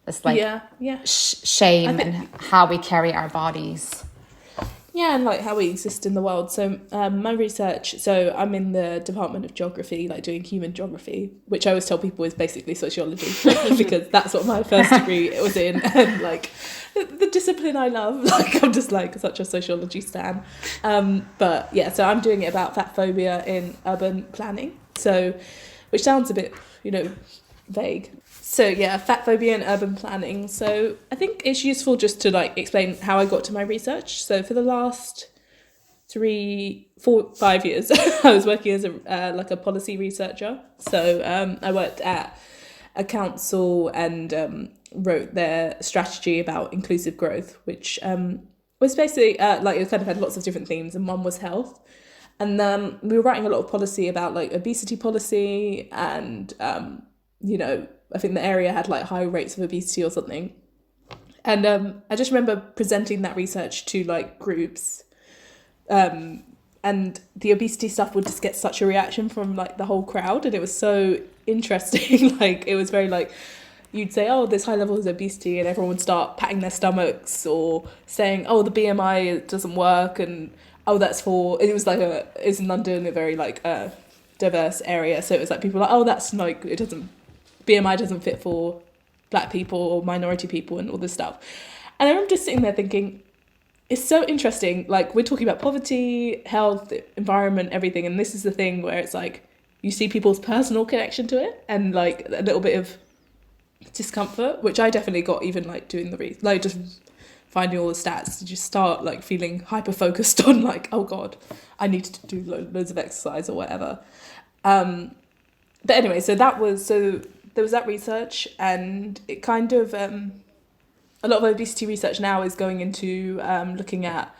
This like shame and how we carry our bodies. Yeah, and like how we exist in the world. So my research, so I'm in the Department of Geography, like doing human geography, which I always tell people is basically sociology because that's what my first degree was in, and like the discipline I love. Like I'm just like such a sociology stan. But yeah, so I'm doing it about fatphobia in urban planning. So, which sounds a bit, you know, vague. So yeah, fatphobia and urban planning. So I think it's useful just to like explain how I got to my research. So for the last 3, 4, 5 years, I was working as a policy researcher. So I worked at a council and wrote their strategy about inclusive growth, which was basically like it kind of had lots of different themes, and one was health. And we were writing a lot of policy about like obesity policy, and you know, I think the area had like high rates of obesity or something. And I just remember presenting that research to like groups, and the obesity stuff would just get such a reaction from like the whole crowd, and it was so interesting. Like it was very like, you'd say, oh, there's high levels of obesity, and everyone would start patting their stomachs or saying, oh, the BMI doesn't work, and oh, that's for, it was like it's in London, a very like diverse area, so it was like people were like, oh, that's like, it doesn't, BMI doesn't fit for black people or minority people and all this stuff. And I remember just sitting there thinking, it's so interesting, like we're talking about poverty, health, environment, everything, and this is the thing where it's like you see people's personal connection to it and like a little bit of discomfort, which I definitely got even like doing like just finding all the stats. You just start like feeling hyper focused on like, oh god, I need to do loads of exercise or whatever. But anyway, so there was that research, and it kind of a lot of obesity research now is going into looking at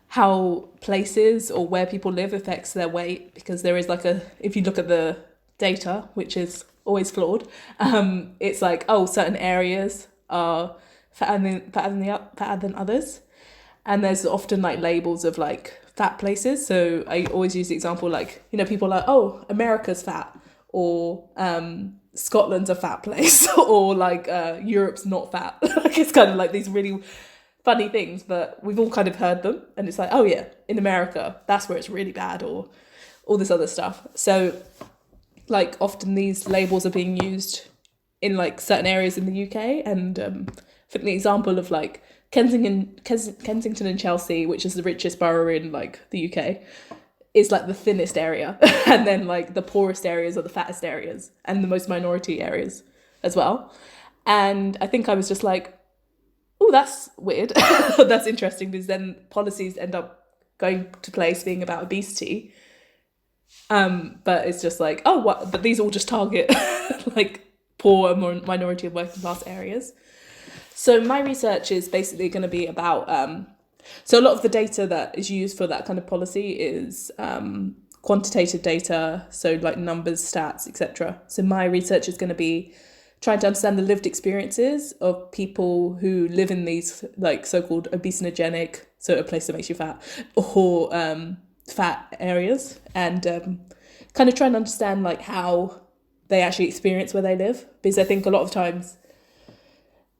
how places or where people live affects their weight, because there is like if you look at the data, which is always flawed, it's like, oh, certain areas are fatter than others, and there's often like labels of like fat places. So I always use the example like, you know, people are like, oh, America's fat, or Scotland's a fat place, or like Europe's not fat. Like it's kind of like these really funny things, but we've all kind of heard them, and it's like, oh yeah, in America that's where it's really bad, or all this other stuff. So like often these labels are being used in like certain areas in the UK, and I think the example of like Kensington and Chelsea, which is the richest borough in like the UK, is like the thinnest area, and then like the poorest areas are the fattest areas, and the most minority areas as well. And I think I was just like, oh, that's weird. That's interesting, because then policies end up going to place being about obesity. But it's just like, oh, what? But these all just target like poor and minority and working class areas. So my research is basically going to be about so a lot of the data that is used for that kind of policy is quantitative data, so like numbers, stats, etc. So my research is going to be trying to understand the lived experiences of people who live in these like so-called obesogenic, so a place that makes you fat, or fat areas, and kind of trying to understand like how they actually experience where they live, because I think a lot of times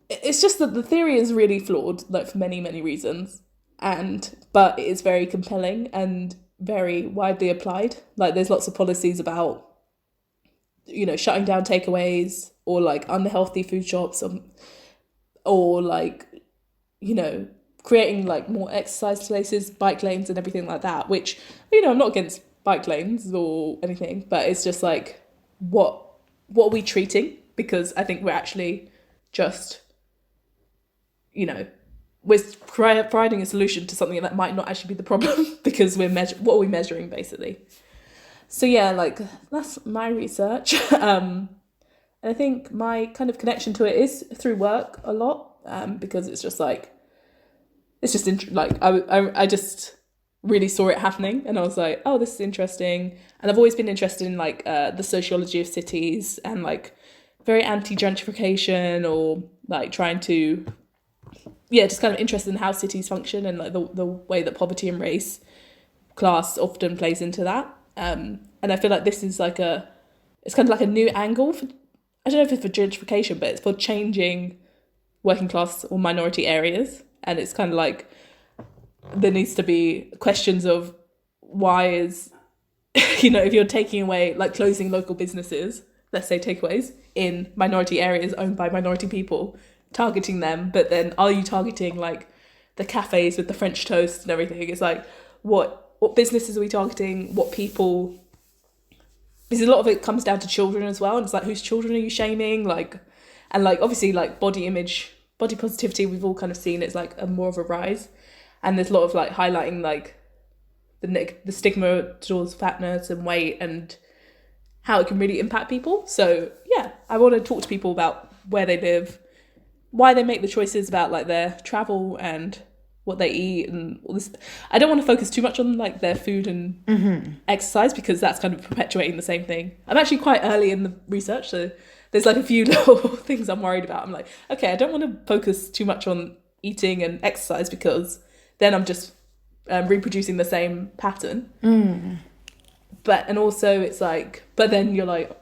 it's just that the theory is really flawed, like for many reasons, but it is very compelling and very widely applied. Like there's lots of policies about, you know, shutting down takeaways, or like unhealthy food shops, or like, you know, creating like more exercise places, bike lanes and everything like that, which, you know, I'm not against bike lanes or anything, but it's just like, what are we treating? Because I think we're actually just, you know, we're providing a solution to something that might not actually be the problem, because what are we measuring basically? So yeah, like that's my research. And I think my kind of connection to it is through work a lot, because it's just like, it's just I just really saw it happening, and I was like, oh, this is interesting. And I've always been interested in like the sociology of cities, and like very anti-gentrification, or like trying to, yeah, just kind of interested in how cities function, and like the way that poverty and race, class often plays into that. And I feel like this is like it's kind of like a new angle for, I don't know if it's for gentrification, but it's for changing working class or minority areas. And it's kind of like there needs to be questions of why is, you know, if you're taking away, like closing local businesses, let's say takeaways in minority areas owned by minority people, targeting them, but then are you targeting like the cafes with the French toast and everything? It's like, what businesses are we targeting? What people? Because a lot of it comes down to children as well, and it's like, whose children are you shaming? Like, and like obviously like body image, body positivity, we've all kind of seen it's like more of a rise, and there's a lot of like highlighting like the stigma towards fatness and weight and how it can really impact people. So yeah, I want to talk to people about where they live, why they make the choices about like their travel and what they eat and all this. I don't want to focus too much on like their food and exercise, because that's kind of perpetuating the same thing. I'm actually quite early in the research, so there's like a few little things I'm worried about. I'm like, okay, I don't want to focus too much on eating and exercise, because then I'm just reproducing the same pattern. But, and also it's like, but then you're like,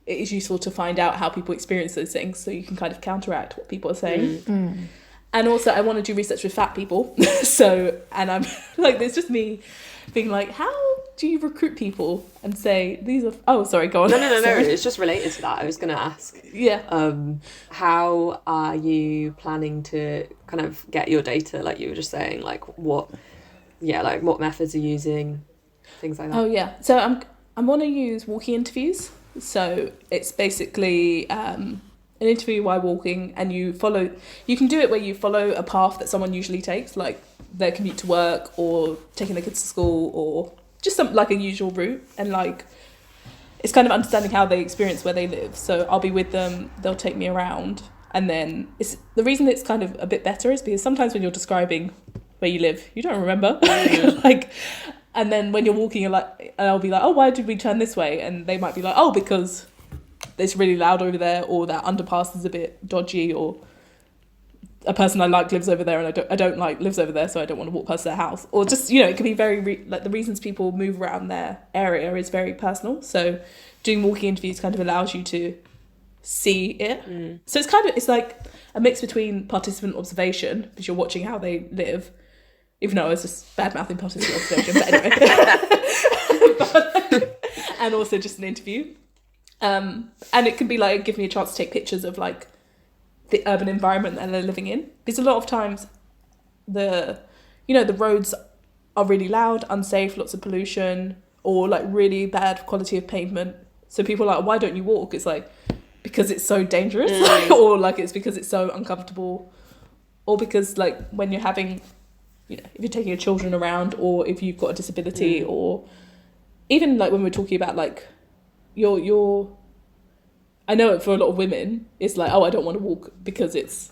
it is useful to find out how people experience those things so you can kind of counteract what people are saying. And also I want to do research with fat people. So, and I'm like, there's just me being like, how do you recruit people and say these are, oh, sorry, go on. No, it's just related to that. I was going to ask. Yeah. How are you planning to kind of get your data, like you were just saying, like what methods are you using, things like that? Oh, yeah. So I'm want to use walking interviews. So it's basically an interview while walking, and you can do it where you follow a path that someone usually takes, like their commute to work or taking their kids to school or just some like a usual route, and like it's kind of understanding how they experience where they live. So I'll be with them, they'll take me around, and then the reason it's kind of a bit better is because sometimes when you're describing where you live, you don't remember. Like, and then when you're walking, you're like, and I'll be like, oh, why did we turn this way? And they might be like, oh, because it's really loud over there, or that underpass is a bit dodgy, or a person I like lives over there and I don't like lives over there, so I don't want to walk past their house. Or just, you know, it can be very like the reasons people move around their area is very personal. So doing walking interviews kind of allows you to see it. So it's like a mix between participant observation, because you're watching how they live, even though I was just bad mouthing participant observation, but anyway. And also just an interview. And it can be like, give me a chance to take pictures of like the urban environment that they're living in, because a lot of times the roads are really loud, unsafe, lots of pollution, or like really bad quality of pavement. So people are like, why don't you walk? It's like, because it's so dangerous, or like it's because it's so uncomfortable, or because like when you're having, you know, if you're taking your children around, or if you've got a disability, or even like when we're talking about like your I know for a lot of women it's like, oh, I don't want to walk because it's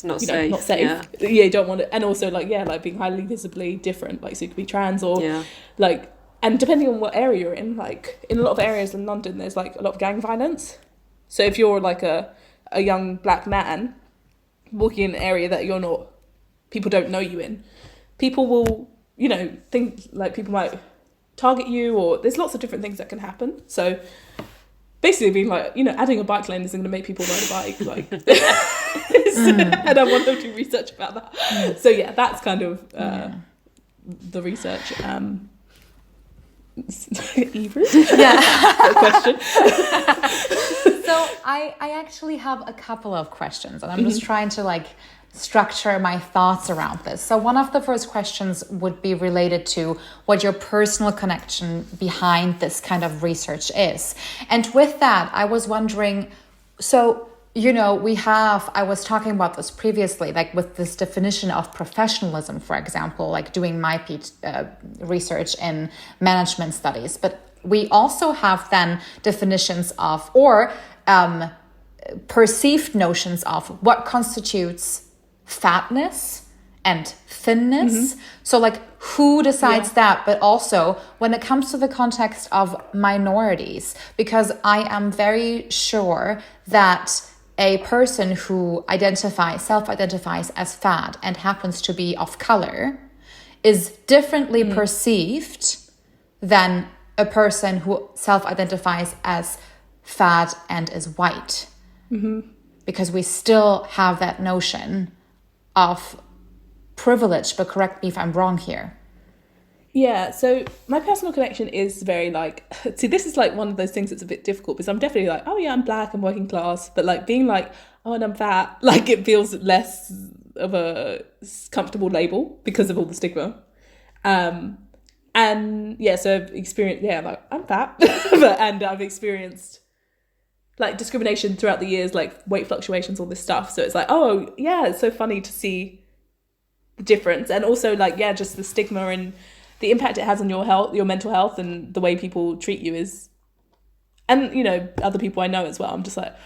not you safe. Know, not safe. Yeah, you don't want to, and also like like being highly visibly different, like so you could be trans or like, and depending on what area you're in, like in a lot of areas in London there's like a lot of gang violence. So if you're like a young black man walking in an area that people don't know you in, people will, you know, think like people might target you, or there's lots of different things that can happen. So basically being like, you know, adding a bike lane isn't going to make people ride a bike, like and I want them to research about that. So yeah, that's kind of the research. Ebru? Yeah. Question. So I actually have a couple of questions, and I'm just trying to like structure my thoughts around this. So one of the first questions would be related to what your personal connection behind this kind of research is. And with that, I was wondering, so, you know, I was talking about this previously, like with this definition of professionalism, for example, like doing my research in management studies. But we also have then definitions of, or perceived notions of what constitutes fatness and thinness. So like who decides that? But also when it comes to the context of minorities, because I am very sure that a person who self-identifies as fat and happens to be of color is differently perceived than a person who self-identifies as fat and is white. Because we still have that notion of privilege, but correct me if I'm wrong here. Yeah, so my personal connection is very like, see, this is like one of those things that's a bit difficult, because I'm definitely like, oh yeah, I'm black, I'm working class, but like being like, oh, and I'm fat, like it feels less of a comfortable label because of all the stigma. And yeah, so I've experienced, like I'm fat, and I've experienced like discrimination throughout the years, like weight fluctuations, all this stuff. So it's like, oh yeah, it's so funny to see the difference. And also like, yeah, just the stigma and the impact it has on your health, your mental health, and the way people treat you is, and you know, other people I know as well. I'm just like,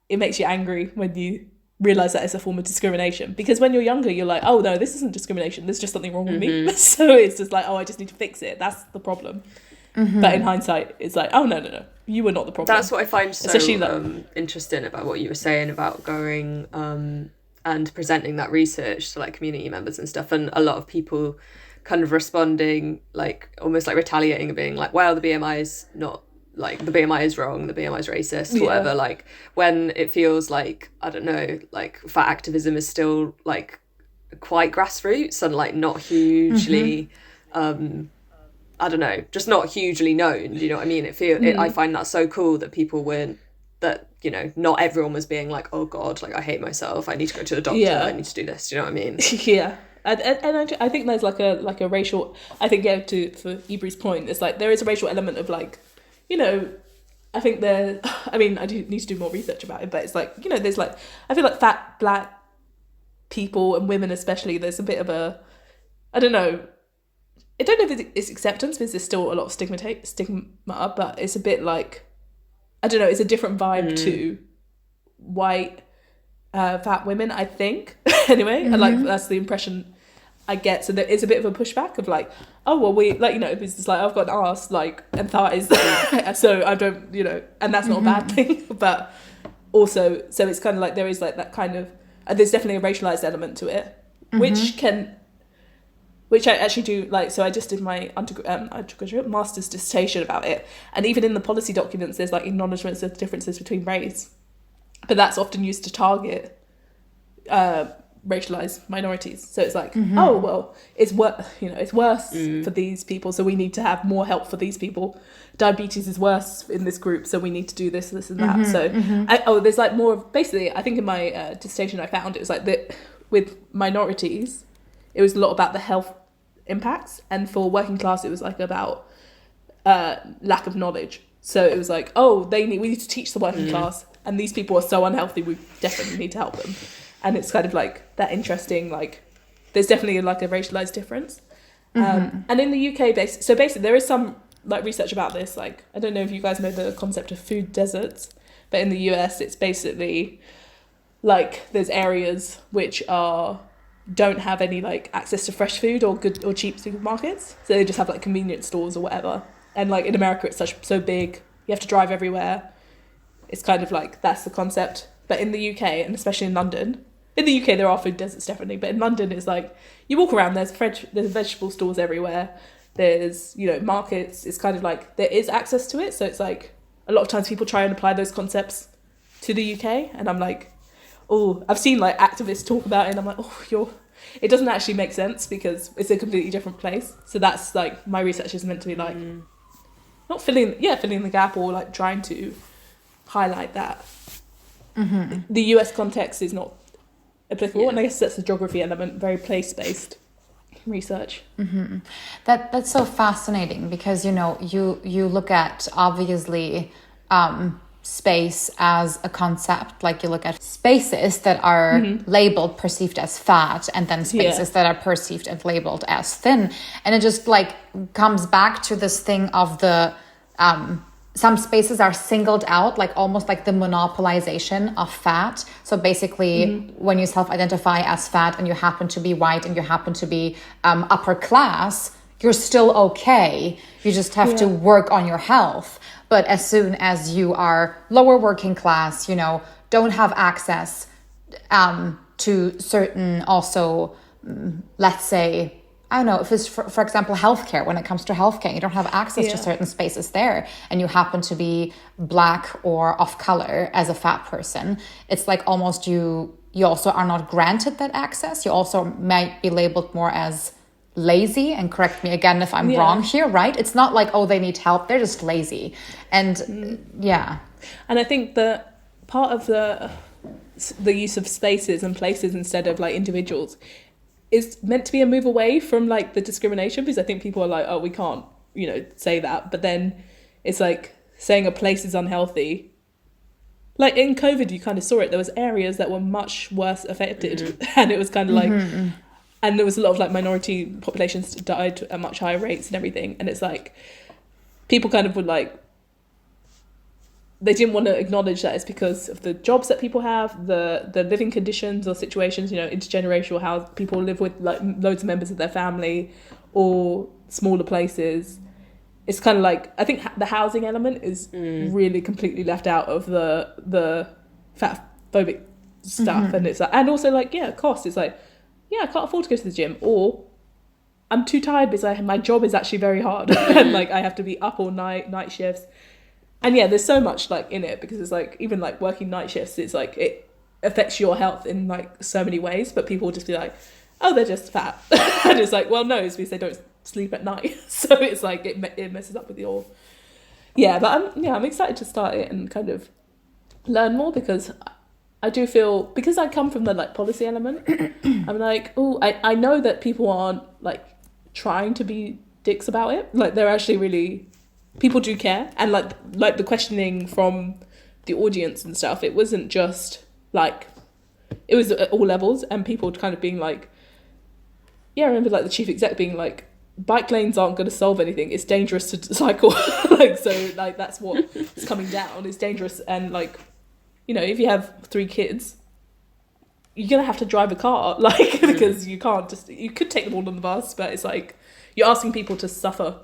it makes you angry when you realize that it's a form of discrimination, because when you're younger, you're like, oh no, this isn't discrimination. There's just something wrong with me. So it's just like, oh, I just need to fix it. That's the problem. But in hindsight, it's like, oh, no, you were not the problem. That's what I find so interesting about what you were saying about going and presenting that research to like community members and stuff, and a lot of people kind of responding like almost like retaliating and being like, well, the BMI is not like the BMI is wrong, the BMI is racist, Yeah. whatever. Like when it feels like, I don't know, like fat activism is still like quite grassroots and like not hugely I don't know, just not hugely known. Do you know what I mean? I find that so cool that people weren't, that, you know, not everyone was being like, oh God, like I hate myself, I need to go to the doctor, Yeah. I need to do this. Do you know what I mean? Yeah. And I think there's like a racial, I think, yeah, for Ebru's point, it's like there is a racial element of like, you know, I think I mean, I do need to do more research about it, but it's like, you know, there's like, I feel like fat black people and women especially, there's a bit of a, I don't know if it's acceptance, because there's still a lot of stigma, but it's a bit like, I don't know, it's a different vibe to white fat women, I think. Anyway, and like that's the impression I get. So there is a bit of a pushback of like, oh well, we like, you know, it's just like I've got an ass like and thighs, so I don't, you know, and that's not a bad thing. But also, so it's kind of like there is like that kind of there's definitely a racialized element to it, which I actually do like. So I just did my undergraduate master's dissertation about it, and even in the policy documents, there's like acknowledgements of differences between race, but that's often used to target racialized minorities. So it's like, oh well, it's worse for these people, so we need to have more help for these people. Diabetes is worse in this group, so we need to do this and that. So there's like more of, basically, I think in my dissertation I found it was like that with minorities, it was a lot about the health impacts, and for working class it was like about lack of knowledge. So it was like, oh, we need to teach the working class, and these people are so unhealthy, we definitely need to help them. And it's kind of like that interesting, like there's definitely like a racialized difference. And in the UK, basically there is some like research about this. Like, I don't know if you guys know the concept of food deserts, but in the US it's basically like there's areas which don't have any like access to fresh food or good or cheap supermarkets, so they just have like convenience stores or whatever. And like in America it's so big, you have to drive everywhere. It's kind of like that's the concept. But in the UK, and especially in London, in the UK there are food deserts definitely, but in London it's like you walk around, there's vegetable stores everywhere, there's, you know, markets. It's kind of like there is access to it. So it's like a lot of times people try and apply those concepts to the UK, and I'm like, oh, I've seen like activists talk about it, and I'm like, oh, it doesn't actually make sense because it's a completely different place. So that's like my research is meant to be like not filling the gap or like trying to highlight that. The US context is not applicable, and I guess that's the geography element, very place-based research. That's so fascinating because, you know, you look at obviously space as a concept, like you look at spaces that are labeled perceived as fat, and then spaces that are perceived and labeled as thin, and it just like comes back to this thing of the some spaces are singled out, like almost like the monopolization of fat. So basically, when you self-identify as fat and you happen to be white and you happen to be upper class, you're still okay. You just have to work on your health. But as soon as you are lower working class, you know, don't have access to certain also, let's say, I don't know, if it's, for example, healthcare, when it comes to healthcare, you don't have access to certain spaces there, and you happen to be black or off color as a fat person, it's like almost you also are not granted that access. You also might be labeled more as lazy, and correct me again if I'm wrong here, right? It's not like, oh, they need help, they're just lazy. And and I think that part of the use of spaces and places instead of like individuals is meant to be a move away from like the discrimination, because I think people are like, oh, we can't, you know, say that. But then it's like saying a place is unhealthy. Like in COVID, you kind of saw it. There was areas that were much worse affected, and it was kind of like, and there was a lot of like minority populations died at much higher rates and everything. And it's like people kind of would like, they didn't want to acknowledge that it's because of the jobs that people have, the living conditions or situations, you know, intergenerational, how people live with like loads of members of their family or smaller places. It's kind of like, I think the housing element is really completely left out of the fatphobic stuff. And it's like, and also like, cost. It's like, I can't afford to go to the gym, or I'm too tired because my job is actually very hard and like I have to be up all night shifts. And yeah, there's so much like in it, because it's like, even like working night shifts, it's like it affects your health in like so many ways, but people will just be like, oh, they're just fat. And it's like, well, no, it's because they don't sleep at night. So it's like it messes up with your... Yeah, but I'm excited to start it and kind of learn more, because I do feel, because I come from the like policy element, I'm like, oh, I know that people aren't like trying to be dicks about it. Like, they're actually really, people do care. And like the questioning from the audience and stuff, it wasn't just like, it was at all levels, and people kind of being like, yeah, I remember like the chief exec being like, bike lanes aren't going to solve anything. It's dangerous to cycle. Like, so like that's what's coming down. It's dangerous. And like, you know, if you have 3 kids, you're going to have to drive a car, like, because you can't just, you could take them all on the bus, but it's like, you're asking people to suffer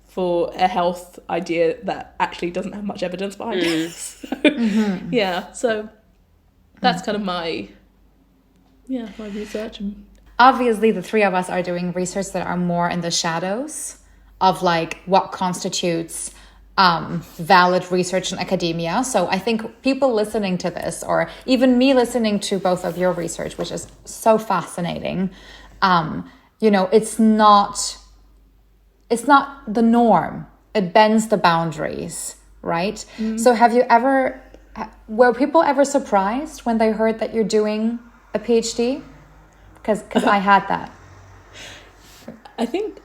for a health idea that actually doesn't have much evidence behind it. So, yeah, so that's kind of my research. Obviously, the 3 of us are doing research that are more in the shadows of like what constitutes valid research in academia. So I think people listening to this, or even me listening to both of your research, which is so fascinating, you know, it's not the norm. It bends the boundaries, right? So were people ever surprised when they heard that you're doing a PhD? Because I had that. I think,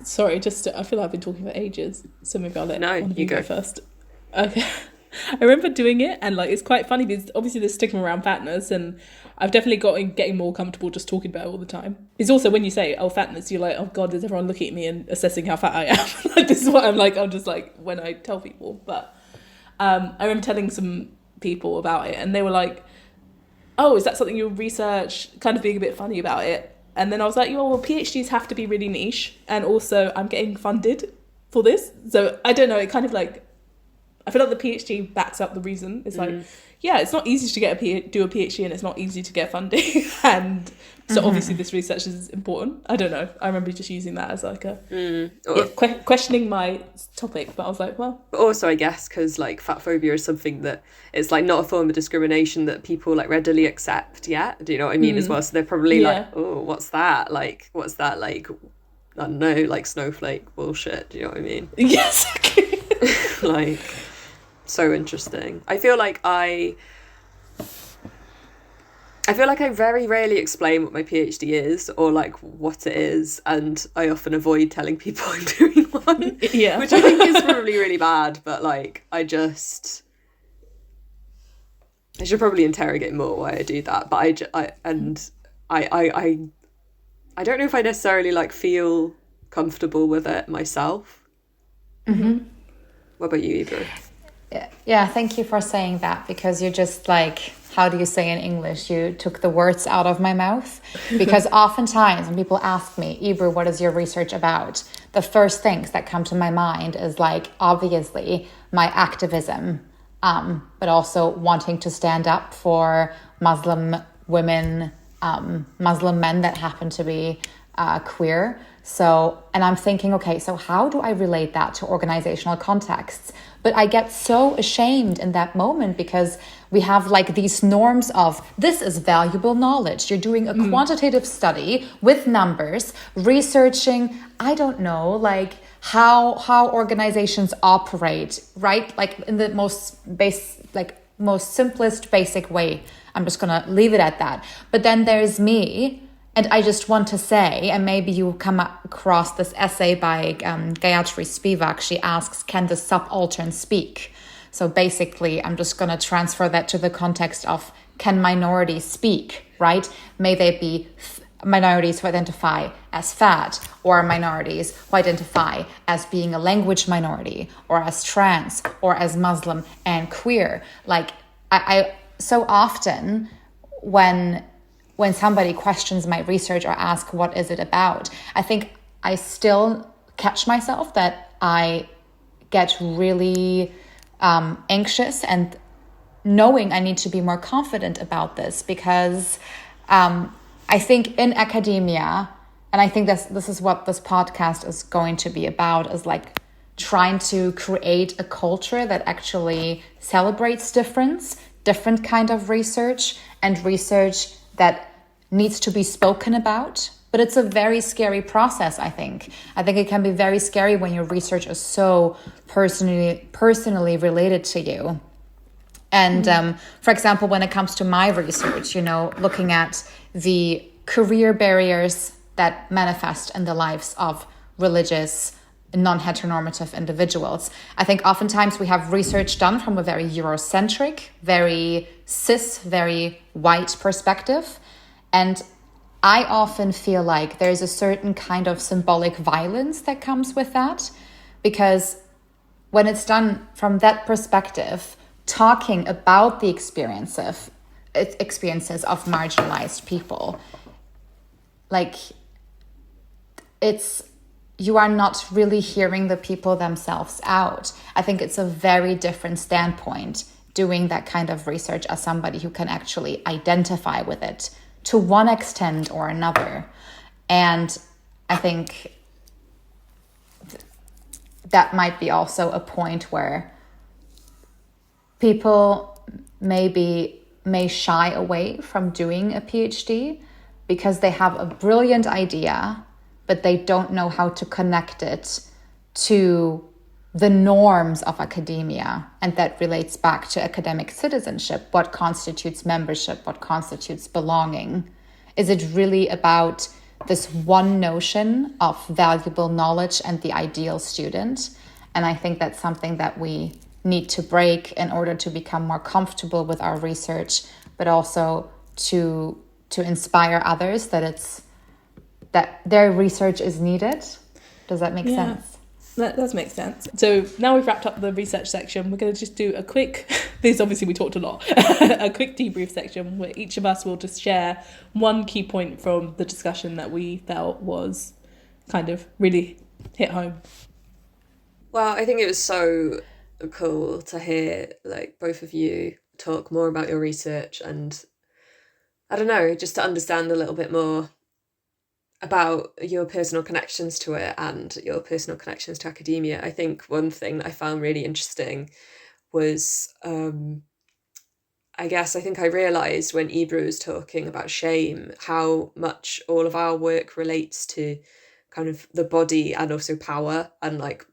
sorry, I feel like I've been talking for ages, so maybe I'll let one of you go first. Okay. I remember doing it, and like it's quite funny because obviously there's stigma around fatness, and I've definitely getting more comfortable just talking about it all the time. It's also when you say, oh, fatness, you're like, oh God, is everyone looking at me and assessing how fat I am? Like, this is what I'm just like when I tell people. But I remember telling some people about it, and they were like, oh, is that something you research? Kind of being a bit funny about it. And then I was like, well, PhDs have to be really niche, and also I'm getting funded for this. So I don't know, it kind of like, I feel like the PhD backs up the reason. It's like, yeah, it's not easy to do a PhD, and it's not easy to get funding. And so obviously this research is important. I don't know. I remember just using that as like questioning my topic. But I was like, well. But also, I guess, because like fatphobia is something that it's like not a form of discrimination that people like readily accept yet. Do you know what I mean as well? So they're probably like, oh, what's that? Like, what's that? Like, I don't know, like snowflake bullshit. Do you know what I mean? Yes. Like, so interesting. I feel like I very rarely explain what my PhD is or like what it is, and I often avoid telling people I'm doing one. Yeah. Which I think is probably really bad, but like I should probably interrogate more why I do that. But I don't know if I necessarily like feel comfortable with it myself. What about you, Ebru? Yeah, thank you for saying that, because you're just like, how do you say in English? You took the words out of my mouth. Because oftentimes when people ask me, Ebru, what is your research about? The first things that come to my mind is like, obviously, my activism, but also wanting to stand up for Muslim women, Muslim men that happen to be queer. So, and I'm thinking, okay, so how do I relate that to organizational contexts? But I get so ashamed in that moment, because we have like these norms of, this is valuable knowledge. You're doing a quantitative study with numbers, researching, I don't know, like how organizations operate, right? Like in the most simplest basic way. I'm just going to leave it at that. But then there's me. And I just want to say, and maybe you come across this essay by Gayatri Spivak. She asks, can the subaltern speak? So basically, I'm just going to transfer that to the context of, can minorities speak, right? May they be minorities who identify as fat, or minorities who identify as being a language minority, or as trans, or as Muslim and queer. Like, I so often when somebody questions my research or ask what is it about, I think I still catch myself that I get really anxious and knowing I need to be more confident about this, because I think in academia, and I think this is what this podcast is going to be about, is like trying to create a culture that actually celebrates different kind of research, and research that needs to be spoken about. But it's a very scary process, I think. I think it can be very scary when your research is so personally related to you. And for example, when it comes to my research, looking at the career barriers that manifest in the lives of religious, non-heteronormative individuals, I think oftentimes we have research done from a very Eurocentric, very cis, very white perspective. And I often feel like there's a certain kind of symbolic violence that comes with that, because when it's done from that perspective, talking about the experiences of marginalized people, like you are not really hearing the people themselves out. I think it's a very different standpoint doing that kind of research as somebody who can actually identify with it to one extent or another. And I think that might be also a point where people may shy away from doing a PhD because they have a brilliant idea, but they don't know how to connect it to the norms of academia. And that relates back to academic citizenship. What constitutes membership? What constitutes belonging? Is it really about this one notion of valuable knowledge and the ideal student? And I think that's something that we need to break in order to become more comfortable with our research, but also to inspire others that their research is needed. Does that make sense? That does make sense. So now we've wrapped up the research section, we're going to just do a quick, this obviously we talked a lot, a quick debrief section where each of us will just share one key point from the discussion that we felt was kind of really hit home. Well, I think it was so cool to hear like both of you talk more about your research, and I don't know, just to understand a little bit more about your personal connections to it and your personal connections to academia. I think one thing that I found really interesting was, I think I realised when Ebru was talking about shame, how much all of our work relates to kind of the body and also power, and like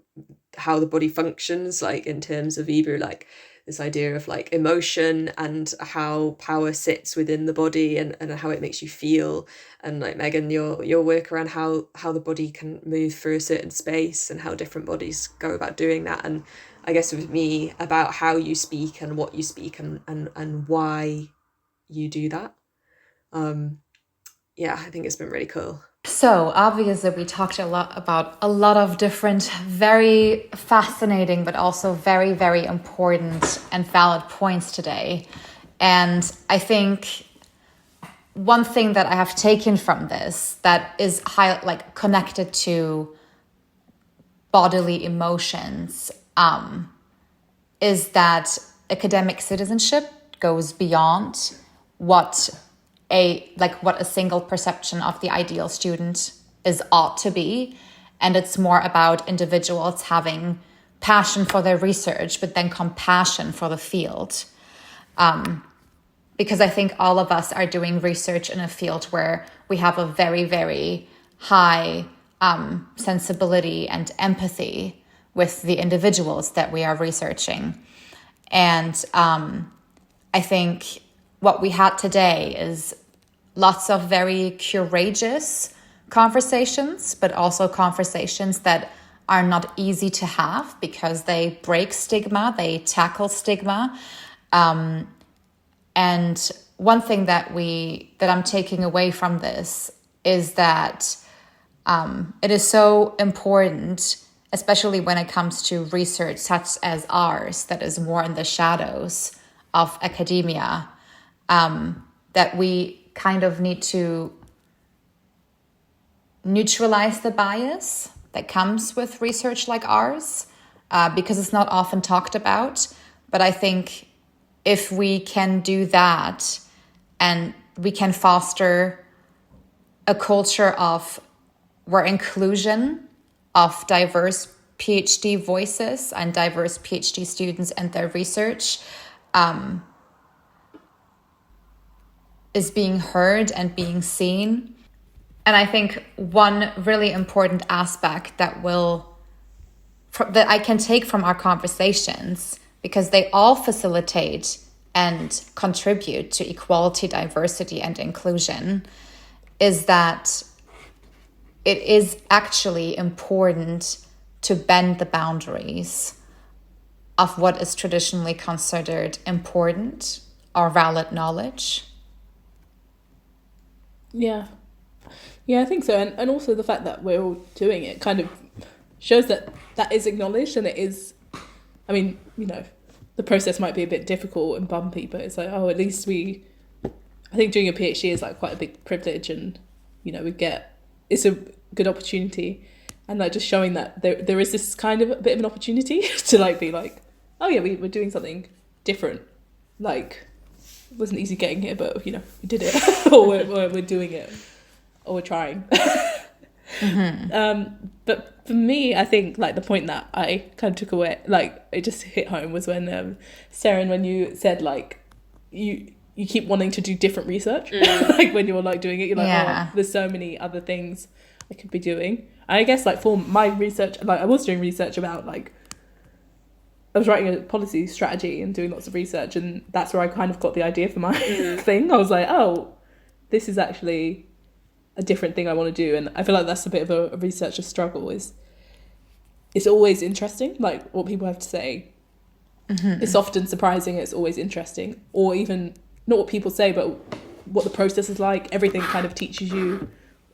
how the body functions, like in terms of Ebru, like this idea of like emotion and how power sits within the body and how it makes you feel, and like Meghan, your work around how the body can move through a certain space and how different bodies go about doing that, and I guess with me about how you speak and what you speak and why you do that. I think it's been really cool. So obviously we talked a lot about a lot of different, very fascinating, but also very, very important and valid points today. And I think one thing that I have taken from this that is connected to bodily emotions is that academic citizenship goes beyond what a single perception of the ideal student ought to be. And it's more about individuals having passion for their research, but then compassion for the field. Because I think all of us are doing research in a field where we have a very, very high sensibility and empathy with the individuals that we are researching. And I think what we had today is lots of very courageous conversations, but also conversations that are not easy to have because they break stigma, they tackle stigma. And one thing that I'm taking away from this is that it is so important, especially when it comes to research such as ours, that is more in the shadows of academia, that we kind of need to neutralize the bias that comes with research like ours, because it's not often talked about. But I think if we can do that and we can foster a culture where inclusion of diverse PhD voices and diverse PhD students and their research is being heard and being seen. And I think one really important aspect that I can take from our conversations, because they all facilitate and contribute to equality, diversity, and inclusion, is that it is actually important to bend the boundaries of what is traditionally considered important or valid knowledge. Yeah, I think so. And also the fact that we're all doing it kind of shows that is acknowledged, and it is, I mean, you know, the process might be a bit difficult and bumpy, but it's like, at least I think doing a PhD is like quite a big privilege, and, you know, it's a good opportunity, and like just showing that there is this kind of a bit of an opportunity to like be like, oh yeah, we're doing something different. Like, it wasn't easy getting here, but, you know, we did it, or we're doing it, or we're trying. Mm-hmm. But for me, I think like the point that I kind of took away, like it just hit home, was when Seren, when you said like you keep wanting to do different research, like when you're like doing it, you're like, oh, there's so many other things I could be doing. And I guess like for my research, like I was doing research about like, I was writing a policy strategy and doing lots of research, and that's where I kind of got the idea for my thing. I was like, oh, this is actually a different thing I want to do. And I feel like that's a bit of a researcher struggle, is it's always interesting, like what people have to say. Mm-hmm. It's often surprising, it's always interesting, or even not what people say, but what the process is like. Everything kind of teaches you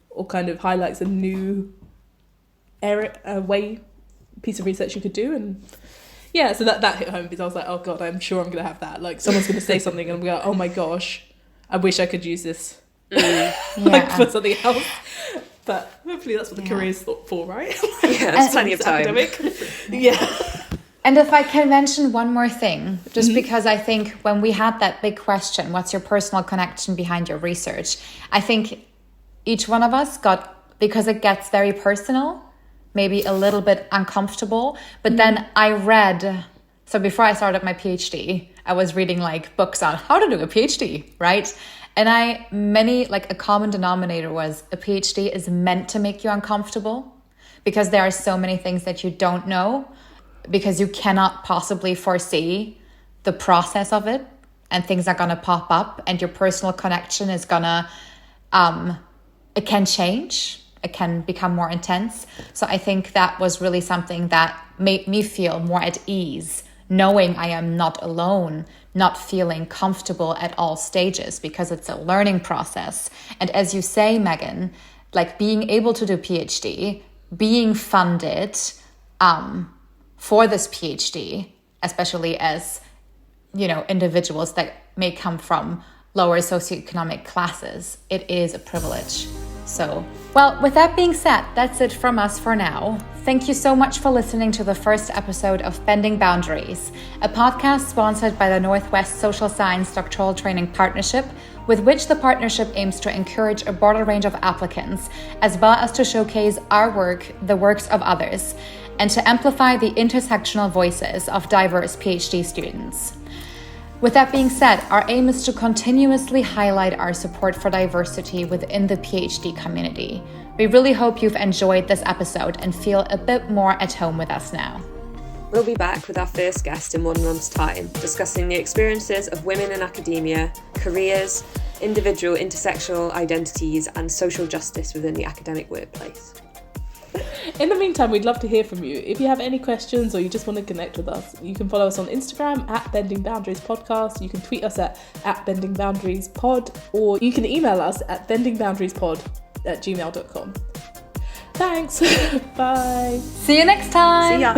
or kind of highlights a new piece of research you could do. And yeah, so that hit home, because I was like, oh god, I'm sure I'm gonna have that, like someone's gonna say something and I'm gonna go, oh my gosh, I wish I could use this like for something else. But hopefully that's what the career's for, right? Yeah, there's plenty of time. Academic. Yeah. And if I can mention one more thing, just because I think when we had that big question, what's your personal connection behind your research? I think each one of us got, because it gets very personal, maybe a little bit uncomfortable. But then I read, so before I started my PhD, I was reading like books on how to do a PhD, right? And a common denominator was a PhD is meant to make you uncomfortable, because there are so many things that you don't know, because you cannot possibly foresee the process of it, and things are going to pop up, and your personal connection is going to, it can change. It can become more intense. So I think that was really something that made me feel more at ease, knowing I am not alone, not feeling comfortable at all stages, because it's a learning process. And as you say, Meghan, like being able to do PhD, being funded for this PhD, especially as, you know, individuals that may come from lower socioeconomic classes, it is a privilege. So, well, with that being said, that's it from us for now. Thank you so much for listening to the first episode of Bending Boundaries, a podcast sponsored by the Northwest Social Science Doctoral Training Partnership, with which the partnership aims to encourage a broader range of applicants, as well as to showcase our work, the works of others, and to amplify the intersectional voices of diverse PhD students. With that being said, our aim is to continuously highlight our support for diversity within the PhD community. We really hope you've enjoyed this episode and feel a bit more at home with us now. We'll be back with our first guest in 1 month's time, discussing the experiences of women in academia, careers, individual intersectional identities, and social justice within the academic workplace. In the meantime, we'd love to hear from you. If you have any questions or you just want to connect with us, you can follow us on Instagram at Bending Boundaries Podcast. You can tweet us at Bending Boundaries Pod, or you can email us at bendingboundariespod@gmail.com. Thanks. Bye. See you next time. See ya.